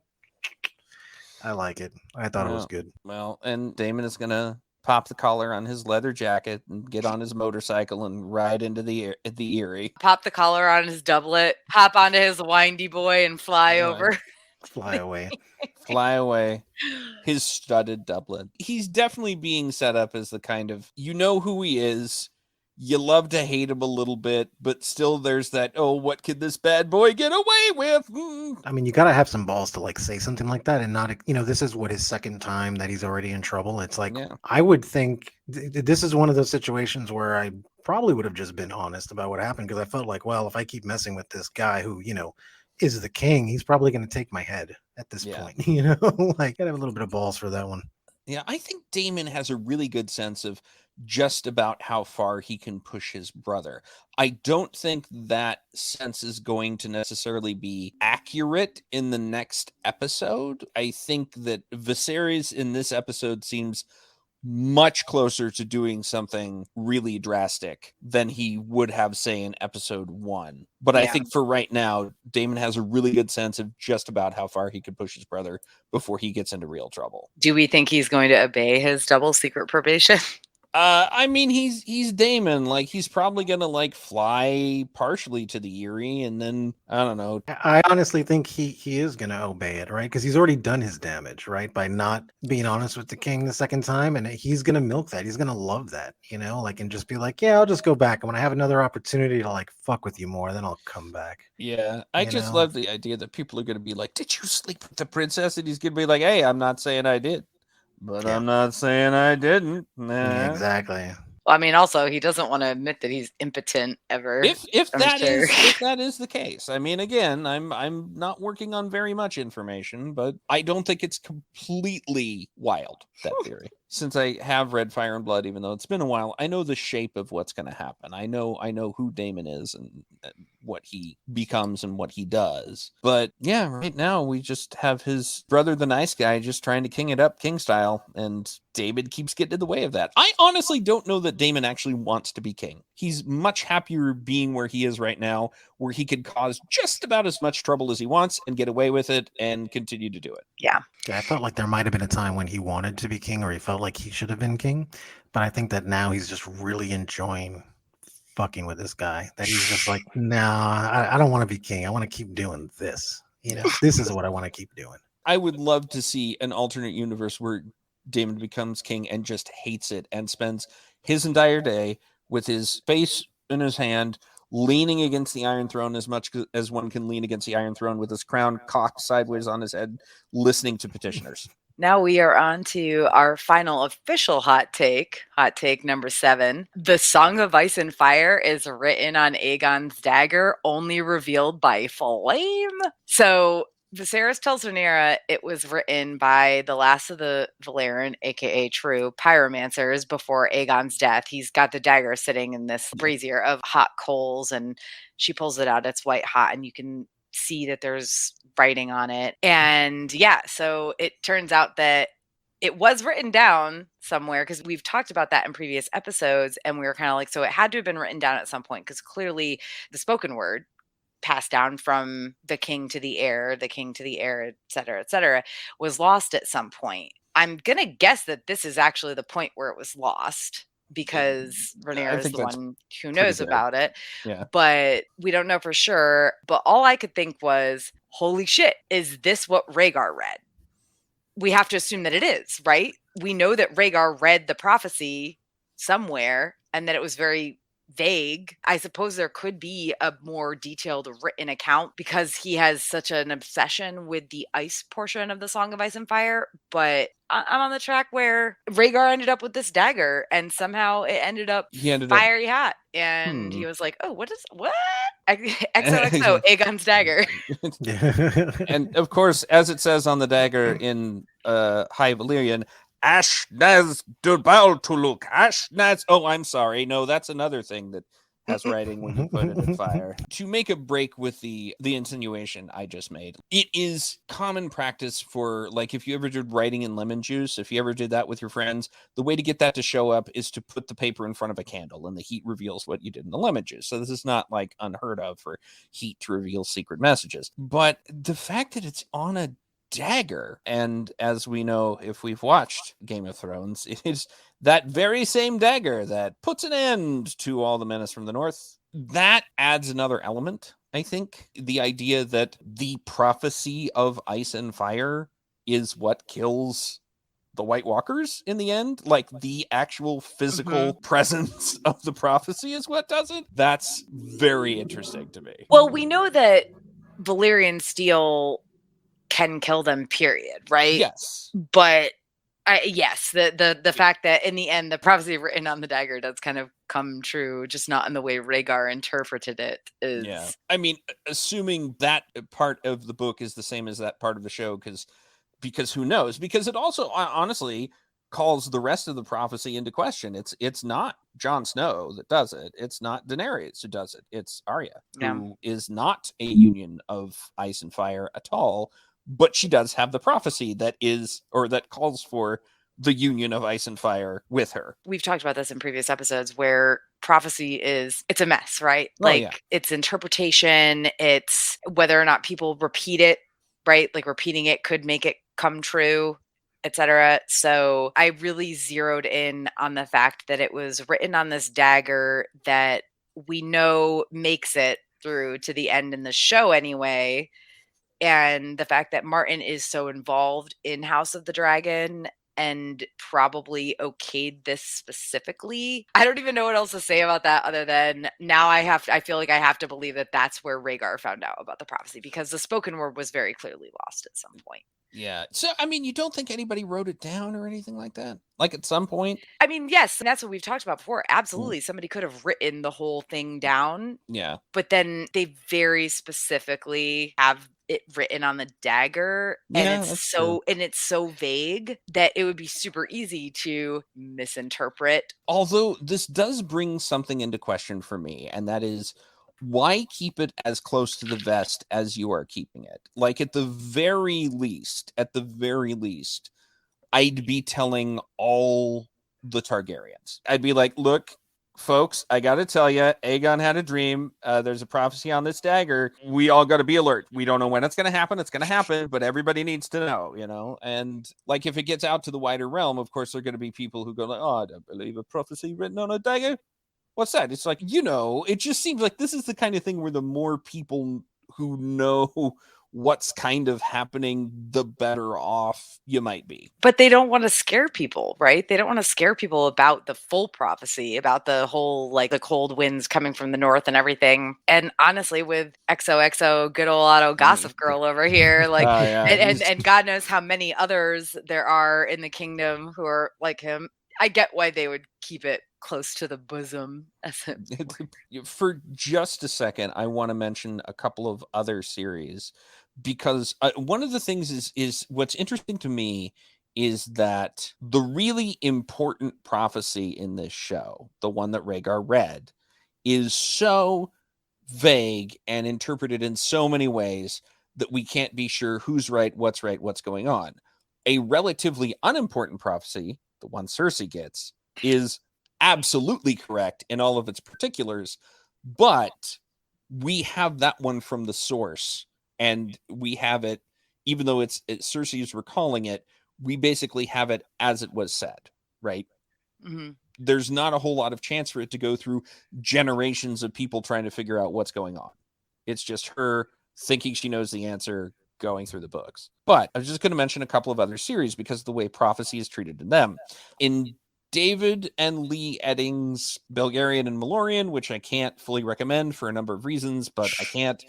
I like it. I thought it was good. Well, and Damon is going to pop the collar on his leather jacket and get on his motorcycle and ride into the Erie. Pop the collar on his doublet, hop onto his windy boy and fly over. Fly away. Fly away. His studded doublet. He's definitely being set up as the kind of, who he is. You love to hate him a little bit, but still there's that, what could this bad boy get away with? I mean, you got to have some balls to like say something like that and not, this is what his second time that he's already in trouble. It's like, I would think this is one of those situations where I probably would have just been honest about what happened, because I felt like, well, if I keep messing with this guy who, is the king, he's probably going to take my head at this point, like I have a little bit of balls for that one. Yeah, I think Damon has a really good sense of just about how far he can push his brother. I don't think that sense is going to necessarily be accurate in the next episode. I think that Viserys in this episode seems much closer to doing something really drastic than he would have, say, in episode 1. But I think for right now, Damon has a really good sense of just about how far he could push his brother before he gets into real trouble. Do we think he's going to obey his double secret probation? I mean, he's Damon. Like, he's probably gonna like fly partially to the Erie, and then I don't know. I honestly think he is gonna obey it, right? Because he's already done his damage, right, by not being honest with the king the second time, and he's gonna milk that. He's gonna love that, like, and just be like, I'll just go back, and when I have another opportunity to like fuck with you more, then I'll come back. Yeah, I just love the idea that people are gonna be like, "Did you sleep with the princess?" And he's gonna be like, "Hey, I'm not saying I did." But I'm not saying I didn't. Nah. Exactly. Well, I mean, also, he doesn't want to admit that he's impotent ever. If I'm that sure. is the case. I mean, again, I'm not working on very much information, but I don't think it's completely wild, that theory. Since I have read Fire and Blood, even though it's been a while, I know the shape of what's going to happen. I know who Daemon is and what he becomes and what he does. But yeah, right now we just have his brother, the nice guy, just trying to king it up king style, and David keeps getting in the way of that. I honestly don't know that Daemon actually wants to be king. He's much happier being where he is right now, where he could cause just about as much trouble as he wants and get away with it and continue to do it. Yeah. Yeah, I felt like there might have been a time when he wanted to be king, or he felt like he should have been king. But I think that now he's just really enjoying fucking with this guy. That he's just like, nah, I don't want to be king. I want to keep doing this. This is what I want to keep doing. I would love to see an alternate universe where Daemon becomes king and just hates it and spends his entire day with his face in his hand, leaning against the Iron Throne as much as one can lean against the Iron Throne, with his crown cocked sideways on his head, listening to petitioners. Now we are on to our final official hot take number 7. The Song of Ice and Fire is written on Aegon's dagger, only revealed by flame. So Viserys tells Rhaenyra it was written by the last of the Valyrian, aka true pyromancers, before Aegon's death. He's got the dagger sitting in this brazier of hot coals, and she pulls it out. It's white hot, and you can see that there's writing on it. And yeah, so it turns out that it was written down somewhere, because we've talked about that in previous episodes, and we were kind of like, so it had to have been written down at some point, because clearly the spoken word passed down from the king to the heir, et cetera, was lost at some point. I'm going to guess that this is actually the point where it was lost, because Rhaenyra is the one who knows about it. Yeah. But we don't know for sure. But all I could think was, holy shit, is this what Rhaegar read? We have to assume that it is, right? We know that Rhaegar read the prophecy somewhere and that it was very vague. I suppose there could be a more detailed written account, because he has such an obsession with the ice portion of the Song of Ice and Fire. But I'm on the track where Rhaegar ended up with this dagger, and somehow it ended up fiery hot. And he was like, oh, what? XOXO, Aegon's dagger. And of course, as it says on the dagger in High Valyrian, Ashnaz Durbal Tuluk. Ashnaz. Oh, I'm sorry. No, that's another thing that has writing when you put it in fire. To make a break with the insinuation I just made, it is common practice for, like, if you ever did writing in lemon juice, if you ever did that with your friends, the way to get that to show up is to put the paper in front of a candle, and the heat reveals what you did in the lemon juice. So this is not like unheard of for heat to reveal secret messages. But the fact that it's on a dagger, and as we know, if we've watched Game of Thrones, it is that very same dagger that puts an end to all the menace from the north. That adds another element, I think. The idea that the prophecy of ice and fire is what kills the White Walkers in the end, like the actual physical presence of the prophecy is what does it. That's very interesting to me. Well, we know that Valyrian steel can kill them, period, right? Yes. But yes, the fact that in the end the prophecy written on the dagger does kind of come true, just not in the way Rhaegar interpreted it is. Yeah. I mean, assuming that part of the book is the same as that part of the show, because who knows? Because it also honestly calls the rest of the prophecy into question. It's not Jon Snow that does it. It's not Daenerys who does it. It's Arya, who is not a union of ice and fire at all. But she does have the prophecy that calls for the union of ice and fire with her. We've talked about this in previous episodes, where prophecy it's a mess, right? It's interpretation, it's whether or not people repeat it, right? Like repeating it could make it come true, etc. So I really zeroed in on the fact that it was written on this dagger that we know makes it through to the end in the show anyway. And the fact that Martin is so involved in House of the Dragon and probably okayed this specifically. I don't even know what else to say about that other than now I feel like I have to believe that that's where Rhaegar found out about the prophecy, because the spoken word was very clearly lost at some point. Yeah. So, I mean, you don't think anybody wrote it down or anything like that? Like at some point? I mean, yes, that's what we've talked about before. Absolutely. Somebody could have written the whole thing down, Yeah. but then they very specifically have it written on the dagger, and Yeah, that's true. it's so vague that it would be super easy to misinterpret. Although this does bring something into question for me, and that is, why keep it as close to the vest as you are keeping it? Like at the very least, I'd be telling all the Targaryens. I'd be like, look, folks, I got to tell you, Aegon had a dream. There's a prophecy on this dagger. We all got to be alert. We don't know when it's going to happen. It's going to happen, but everybody needs to know, you know? And like, if it gets out to the wider realm, of course, there are going to be people who go like, oh, I don't believe a prophecy written on a dagger. What's that? It's like, you know, it just seems like this is the kind of thing where the more people who know what's kind of happening, the better off you might be. But they don't want to scare people, right? They don't want to scare people about the full prophecy, about the whole, like, the cold winds coming from the north and everything. And honestly, with XOXO, good old Otto Gossip Girl over here, like, and God knows how many others there are in the kingdom who are like him. I get why they would keep it close to the bosom. For just a second, I want to mention a couple of other series, because one of the things is what's interesting to me is that the really important prophecy in this show, the one that Rhaegar read, is so vague and interpreted in so many ways that we can't be sure who's right, what's going on. A relatively unimportant prophecy, the one Cersei gets, is absolutely correct in all of its particulars, but we have that one from the source, and we have it, even though it's Cersei is recalling it, we basically have it as it was said, right? Mm-hmm. There's not a whole lot of chance for it to go through generations of people trying to figure out what's going on. It's just her thinking she knows the answer, going through the books. But I was just going to mention a couple of other series because of the way prophecy is treated in them. In David and Lee Eddings' Belgarian and Malorian, which I can't fully recommend for a number of reasons, but I can't,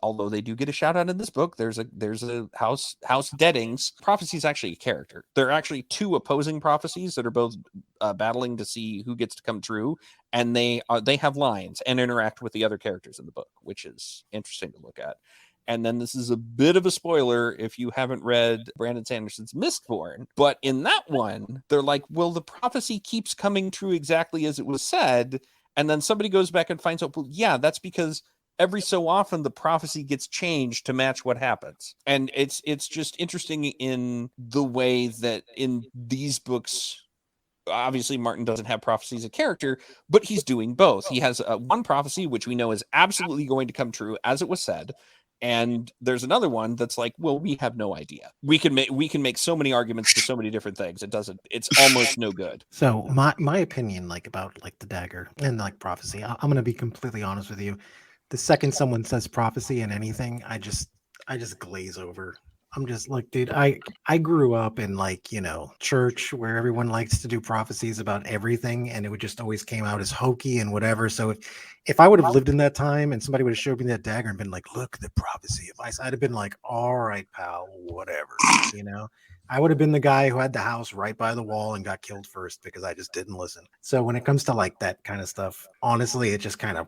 although they do get a shout out in this book. There's a House Deadings. Prophecy is actually a character. There are actually two opposing prophecies that are both battling to see who gets to come true, and they have lines and interact with the other characters in the book, which is interesting to look at. And then this is a bit of a spoiler if you haven't read Brandon Sanderson's Mistborn. But in that one, they're like, well, the prophecy keeps coming true exactly as it was said. And then somebody goes back and finds out, well, yeah, that's because every so often the prophecy gets changed to match what happens. And it's just interesting in the way that in these books, obviously Martin doesn't have prophecy as a character, but he's doing both. He has one prophecy, which we know is absolutely going to come true as it was said. And there's another one that's like, well, we have no idea. We can make so many arguments for so many different things. It's almost no good. So my opinion, like, about like the dagger and like prophecy, I'm going to be completely honest with you. The second someone says prophecy in anything, I just glaze over. I'm just like, dude, I grew up in, like, you know, church where everyone likes to do prophecies about everything, and it would just always came out as hokey and whatever. So if I would have lived in that time and somebody would have showed me that dagger and been like, look, the prophecy, I'd have been like, all right, pal, whatever, you know. I would have been the guy who had the house right by the wall and got killed first because I just didn't listen. So when it comes to like that kind of stuff, honestly, it just kind of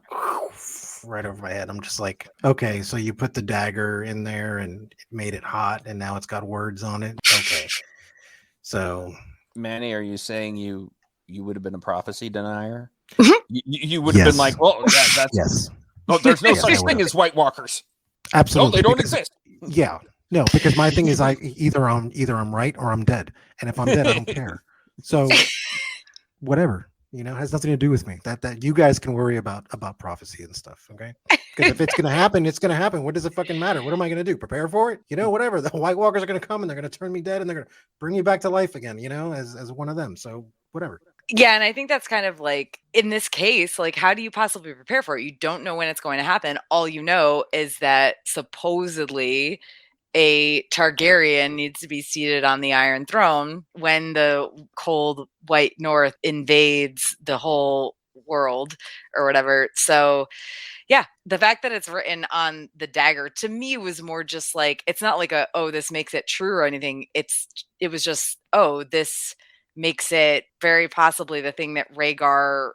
right over my head. I'm just like, okay, so you put the dagger in there and it made it hot and now it's got words on it. Okay. So, Manny, are you saying you would have been a prophecy denier? Mhm. You would have been like, well, that's yes. Oh, there's no Yes, I such would thing have. as White Walkers. Absolutely. No, they don't because- exist. Yeah. No, because my thing is either I'm right or I'm dead. And if I'm dead, I don't care. So whatever, you know, it has nothing to do with me. That you guys can worry about prophecy and stuff, okay? Because if it's gonna happen, it's gonna happen. What does it fucking matter? What am I gonna do? Prepare for it? You know, whatever. The White Walkers are gonna come and they're gonna turn me dead and they're gonna bring me back to life again, you know, as one of them. So whatever. Yeah, and I think that's kind of like, in this case, like, how do you possibly prepare for it? You don't know when it's going to happen. All you know is that supposedly a Targaryen needs to be seated on the Iron Throne when the cold white North invades the whole world or whatever. So yeah, the fact that it's written on the dagger to me was more just like, it's not like this makes it true or anything. It was just, this makes it very possibly the thing that Rhaegar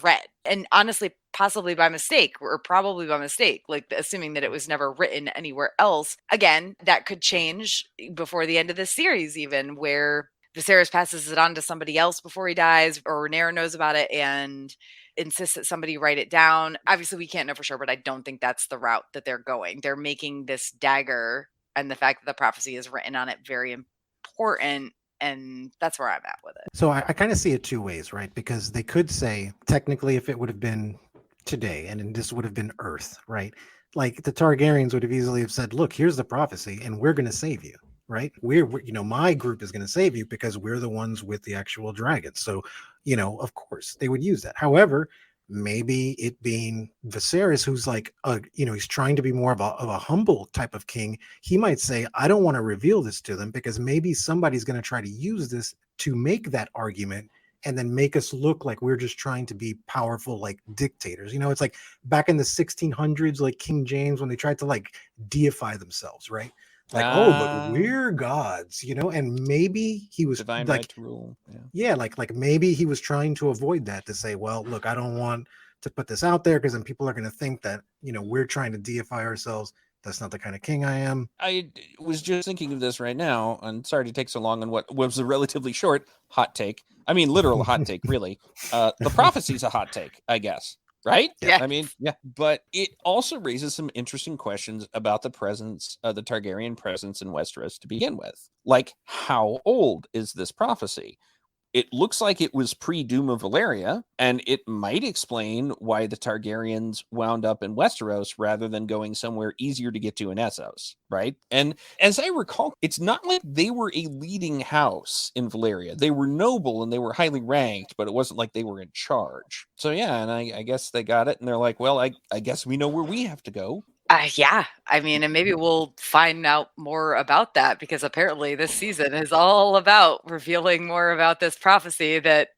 read. And honestly, possibly by mistake or probably by mistake, like assuming that it was never written anywhere else. Again, that could change before the end of the series, even where Viserys passes it on to somebody else before he dies, or Rhaenyra knows about it and insists that somebody write it down. Obviously, we can't know for sure, but I don't think that's the route that they're going. They're making this dagger and the fact that the prophecy is written on it very important. And that's where I'm at with it. So I kind of see it two ways, right? Because they could say, technically, if it would have been today and this would have been Earth, right? Like the Targaryens would have easily have said, look, here's the prophecy and we're going to save you, right? We're my group is going to save you because we're the ones with the actual dragons. So, of course they would use that. However, maybe it being Viserys, who's like, he's trying to be more of a humble type of king. He might say, I don't want to reveal this to them because maybe somebody's going to try to use this to make that argument and then make us look like we're just trying to be powerful, like dictators. It's like back in the 1600s, like King James, when they tried to like deify themselves, right? Like, but we're gods, and maybe he was divine like right to rule. Like maybe he was trying to avoid that, to say, well, look, I don't want to put this out there because then people are going to think that, we're trying to deify ourselves. That's not the kind of king I am. I was just thinking of this right now, and sorry to take so long on what was a relatively short hot take. I mean, literal hot take, really. The prophecy's a hot take, I guess. Right? Yeah. I mean, yeah. But it also raises some interesting questions about the presence of the Targaryen presence in Westeros to begin with. Like, how old is this prophecy? It looks like it was pre-Doom of Valyria, and it might explain why the Targaryens wound up in Westeros rather than going somewhere easier to get to in Essos, right? And as I recall, it's not like they were a leading house in Valyria. They were noble and they were highly ranked, but it wasn't like they were in charge. So yeah, and I guess they got it, and they're like, well, I guess we know where we have to go. Yeah, I mean, and maybe we'll find out more about that because apparently this season is all about revealing more about this prophecy that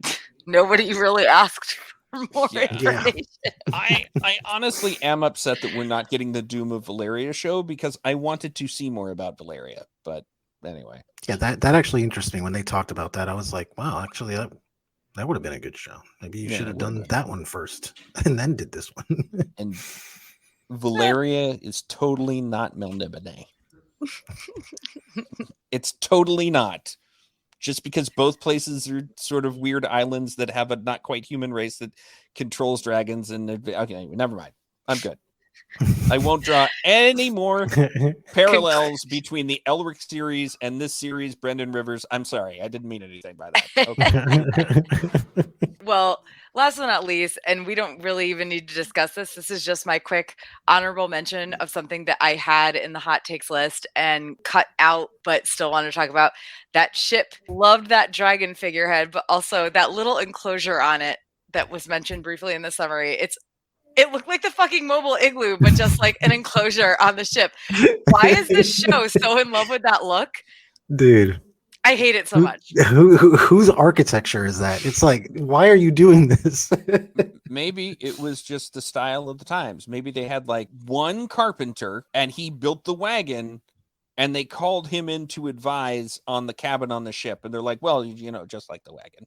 nobody really asked for more information. I honestly am upset that we're not getting the Doom of Valyria show because I wanted to see more about Valyria. But anyway. Yeah, that actually interests me. When they talked about that, I was like, wow, actually that would have been a good show. Maybe you should have done that one first and then did this one. And Valyria is totally not Melniboné. It's totally not. Just because both places are sort of weird islands that have a not quite human race that controls dragons. And okay, never mind. I'm good. I won't draw any more parallels between the Elric series and this series, Brendan Rivers. I'm sorry. I didn't mean anything by that. Okay. Well, last but not least, and we don't really even need to discuss this. This is just my quick honorable mention of something that I had in the hot takes list and cut out, but still want to talk about. That ship, loved that dragon figurehead, but also that little enclosure on it that was mentioned briefly in the summary. It looked like the fucking mobile igloo, but just like an enclosure on the ship. Why is this show so in love with that look? Dude. I hate it so much. Whose architecture is that? It's like, why are you doing this? Maybe it was just the style of the times. Maybe they had like one carpenter and he built the wagon and they called him in to advise on the cabin on the ship. And they're like, well, just like the wagon.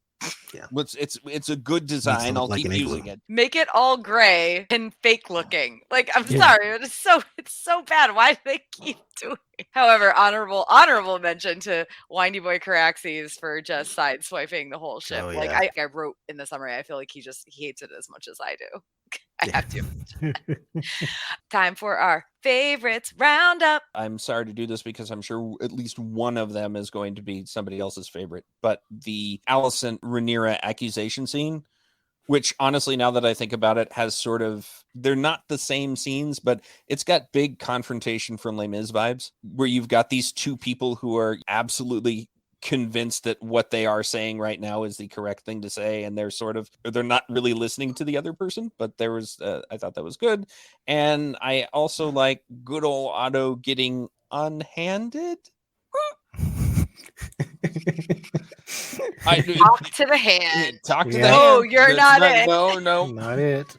Yeah. It's a good design. I'll keep using it. Make it all gray and fake looking. Like, I'm sorry, but it's so bad. Why do they keep doing it? However, honorable mention to Windy Boy Caraxes for just sideswiping the whole ship. Oh, yeah. Like I wrote in the summary, I feel like he hates it as much as I do. I have to. Time for our favorites roundup. I'm sorry to do this because I'm sure at least one of them is going to be somebody else's favorite. But the Alicent Rhaenyra accusation scene, which honestly, now that I think about it, has sort of, they're not the same scenes, but it's got big confrontation from Les Mis vibes, where you've got these two people who are absolutely convinced that what they are saying right now is the correct thing to say, and they're not really listening to the other person. But there was I thought that was good. And I also like good old Otto getting unhanded. Talk to the hand. Talk to the Yeah. hand. Oh, you're not it. No. Not it.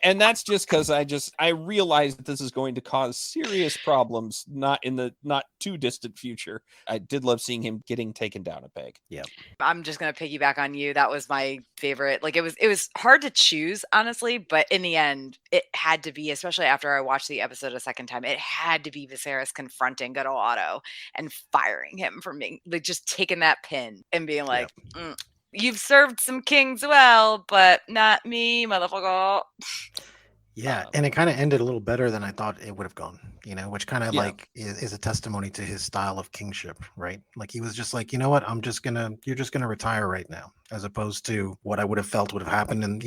And that's just because I realized that this is going to cause serious problems, not in the not too distant future. I did love seeing him getting taken down a peg. Yeah. I'm just gonna piggyback on you. That was my favorite. Like it was hard to choose, honestly, but in the end, it had to be, especially after I watched the episode a second time, it had to be Viserys confronting good old Otto and firing him for being like just taking that pin and being like, you've served some kings well, but not me, motherfucker. Yeah, and it kind of ended a little better than I thought it would have gone, which kind of Yeah. like is a testimony to his style of kingship, right? Like he was just like, you know what, you're just gonna retire right now, as opposed to what I would have felt would have happened in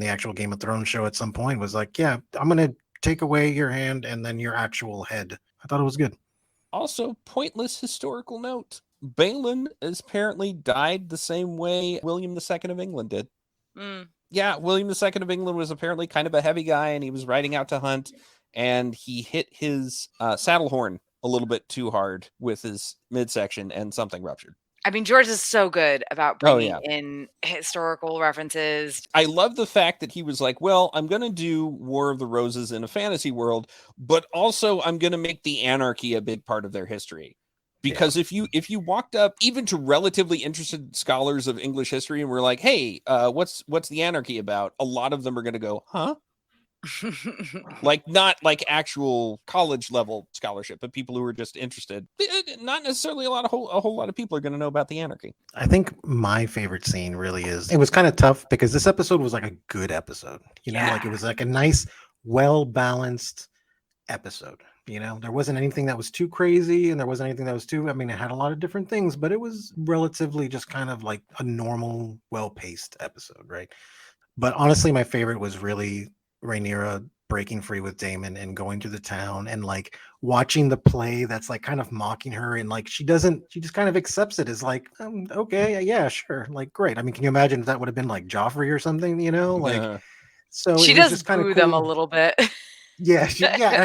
the actual Game of Thrones show at some point was like, yeah, I'm gonna take away your hand and then your actual head. I thought it was good. Also, pointless historical note. Balin has apparently died the same way William II of England did. Yeah, William II of England was apparently kind of a heavy guy, and he was riding out to hunt, and he hit his saddle horn a little bit too hard with his midsection, and something ruptured. I mean, George is so good about bringing in historical references. I love the fact that he was like, well, I'm going to do War of the Roses in a fantasy world, but also I'm going to make the anarchy a big part of their history. Because if you walked up even to relatively interested scholars of English history and were like, hey, what's the anarchy about? A lot of them are going to go, huh? Like not like actual college level scholarship, but people who are just interested. Not necessarily a whole lot of people are going to know about the anarchy. I think my favorite scene really is, it was kind of tough because this episode was like a good episode, like it was like a nice, well-balanced episode. There wasn't anything that was too crazy and there wasn't anything that was too, it had a lot of different things, but it was relatively just kind of like a normal, well-paced episode, right? But honestly, my favorite was really Rhaenyra breaking free with Daemon and going to the town and like watching the play that's like kind of mocking her, and like she just kind of accepts it as like, okay, yeah, sure, like great. I mean, can you imagine if that would have been like Joffrey or something, So she it was does just kind of boo cool. them a little bit. Yeah,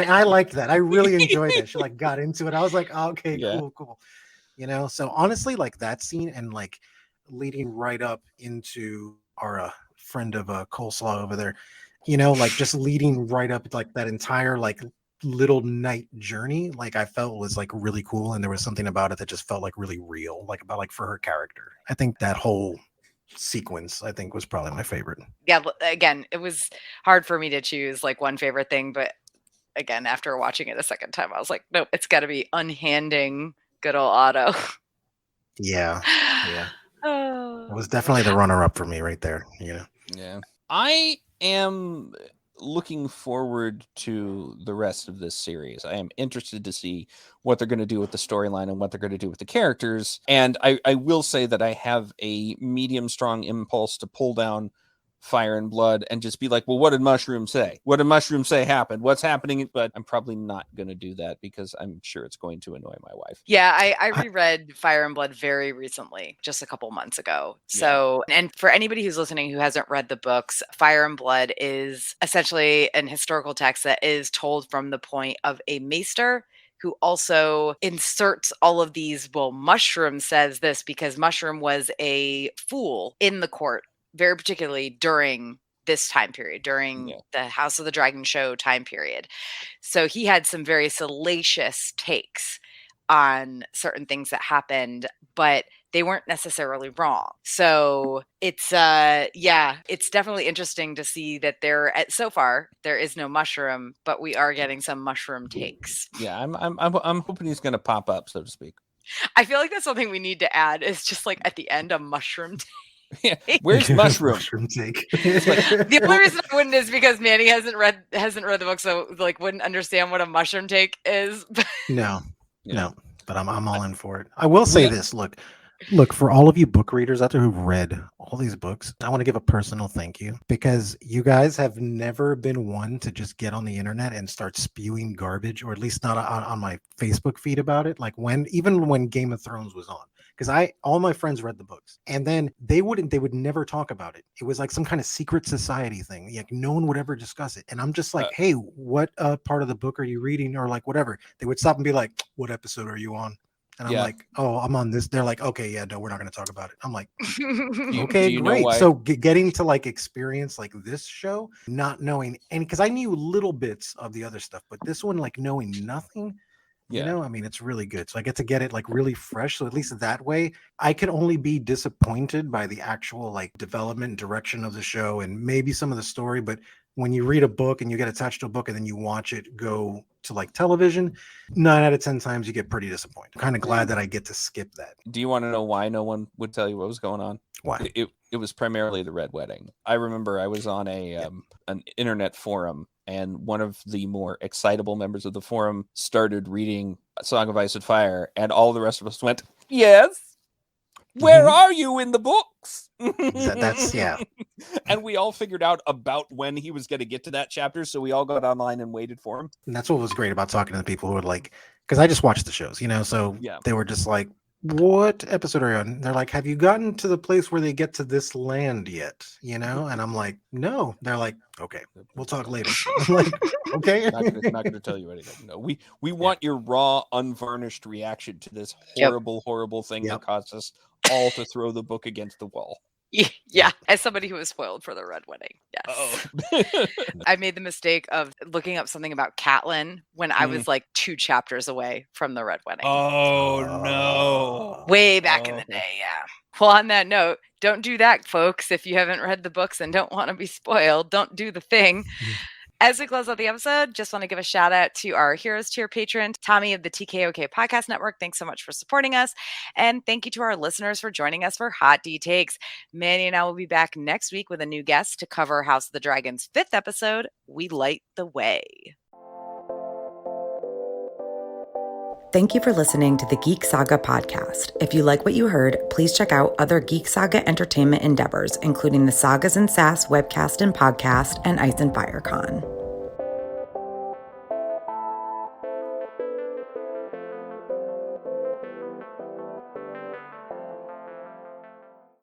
I liked that. I really enjoyed it. She like got into it. I was like, oh, okay, cool. So honestly, like that scene and like leading right up into our friend of Coleslaw over there, like just leading right up like that entire like little night journey, like I felt was like really cool, and there was something about it that just felt like really real, like about like for her character. I think that whole sequence was probably my favorite. Yeah, again, it was hard for me to choose like one favorite thing, but again, after watching it a second time, I was like, nope, it's got to be unhanding good old Otto. Yeah. It was definitely the runner-up for me right there. Yeah, I am looking forward to the rest of this series. I am interested to see what they're going to do with the storyline and what they're going to do with the characters. And I will say that I have a medium strong impulse to pull down Fire and Blood and just be like, well, what did Mushroom say? What did Mushroom say happened? What's happening? But I'm probably not going to do that because I'm sure it's going to annoy my wife. Yeah, I reread Fire and Blood very recently, just a couple months ago. So, and for anybody who's listening who hasn't read the books, Fire and Blood is essentially an historical text that is told from the point of a maester who also inserts all of these, well, Mushroom says this because Mushroom was a fool in the court, very particularly during this time period, during the House of the Dragon show time period. So he had some very salacious takes on certain things that happened, but they weren't necessarily wrong. So it's it's definitely interesting to see that so far there is no Mushroom, but we are getting some Mushroom takes. Yeah, I'm hoping he's going to pop up, so to speak. I feel like that's something we need to add is just like at the end a Mushroom take. Yeah, where's Mushroom? Mushroom take. The only reason I wouldn't is because Manny hasn't read the book, so like wouldn't understand what a mushroom take is. No, but I'm all in for it. I will say this: look for all of you book readers out there who've read all these books. I want to give a personal thank you because you guys have never been one to just get on the internet and start spewing garbage, or at least not on my Facebook feed about it. Like even when Game of Thrones was on. because all my friends read the books, and then they would never talk about it. It was like some kind of secret society thing. Like no one would ever discuss it. And I'm just like, hey, what part of the book are you reading, or like whatever. They would stop and be like, what episode are you on? And I'm like, oh, I'm on this. They're like, okay, yeah, no, we're not going to talk about it. I'm like, okay, great. So getting to like experience like this show, not knowing any, because I knew little bits of the other stuff, but this one, like knowing nothing, you know, I mean, it's really good. So I get to get it like really fresh. So at least that way, I can only be disappointed by the actual like development and direction of the show and maybe some of the story. But when you read a book and you get attached to a book and then you watch it go to like television, 9 out of 10 times you get pretty disappointed. I'm kind of glad that I get to skip that. Do you want to know why no one would tell you what was going on? Why? It was primarily the Red Wedding. I remember I was on an internet forum, and one of the more excitable members of the forum started reading Song of Ice and Fire, and all the rest of us went, yes, where are you in the books? That's And we all figured out about when he was going to get to that chapter, so we all got online and waited for him. And that's what was great about talking to the people who were like, because I just watched the shows, you know, so they were just like, what episode are you on? And they're like, have you gotten to the place where they get to this land yet? You know? And I'm like, no. They're like, okay, we'll talk later. I'm like, okay. Not going to tell you anything. No, we want your raw, unvarnished reaction to this horrible, horrible thing that caused us all to throw the book against the wall. Yeah, as somebody who was spoiled for the Red Wedding. Yes. I made the mistake of looking up something about Catelyn when I was like 2 chapters away from the Red Wedding. Oh, no. Way back in the day, yeah. Well, on that note, don't do that, folks. If you haven't read the books and don't want to be spoiled, don't do the thing. As we close out the episode, just want to give a shout out to our Heroes Tier patron, Tommy of the TKOK Podcast Network. Thanks so much for supporting us. And thank you to our listeners for joining us for Hot D Takes. Manny and I will be back next week with a new guest to cover House of the Dragon's 5th episode, We Light the Way. Thank you for listening to the Geek Saga Podcast. If you like what you heard, please check out other Geek Saga entertainment endeavors, including the Sagas and Sass webcast and podcast and Ice and Fire Con.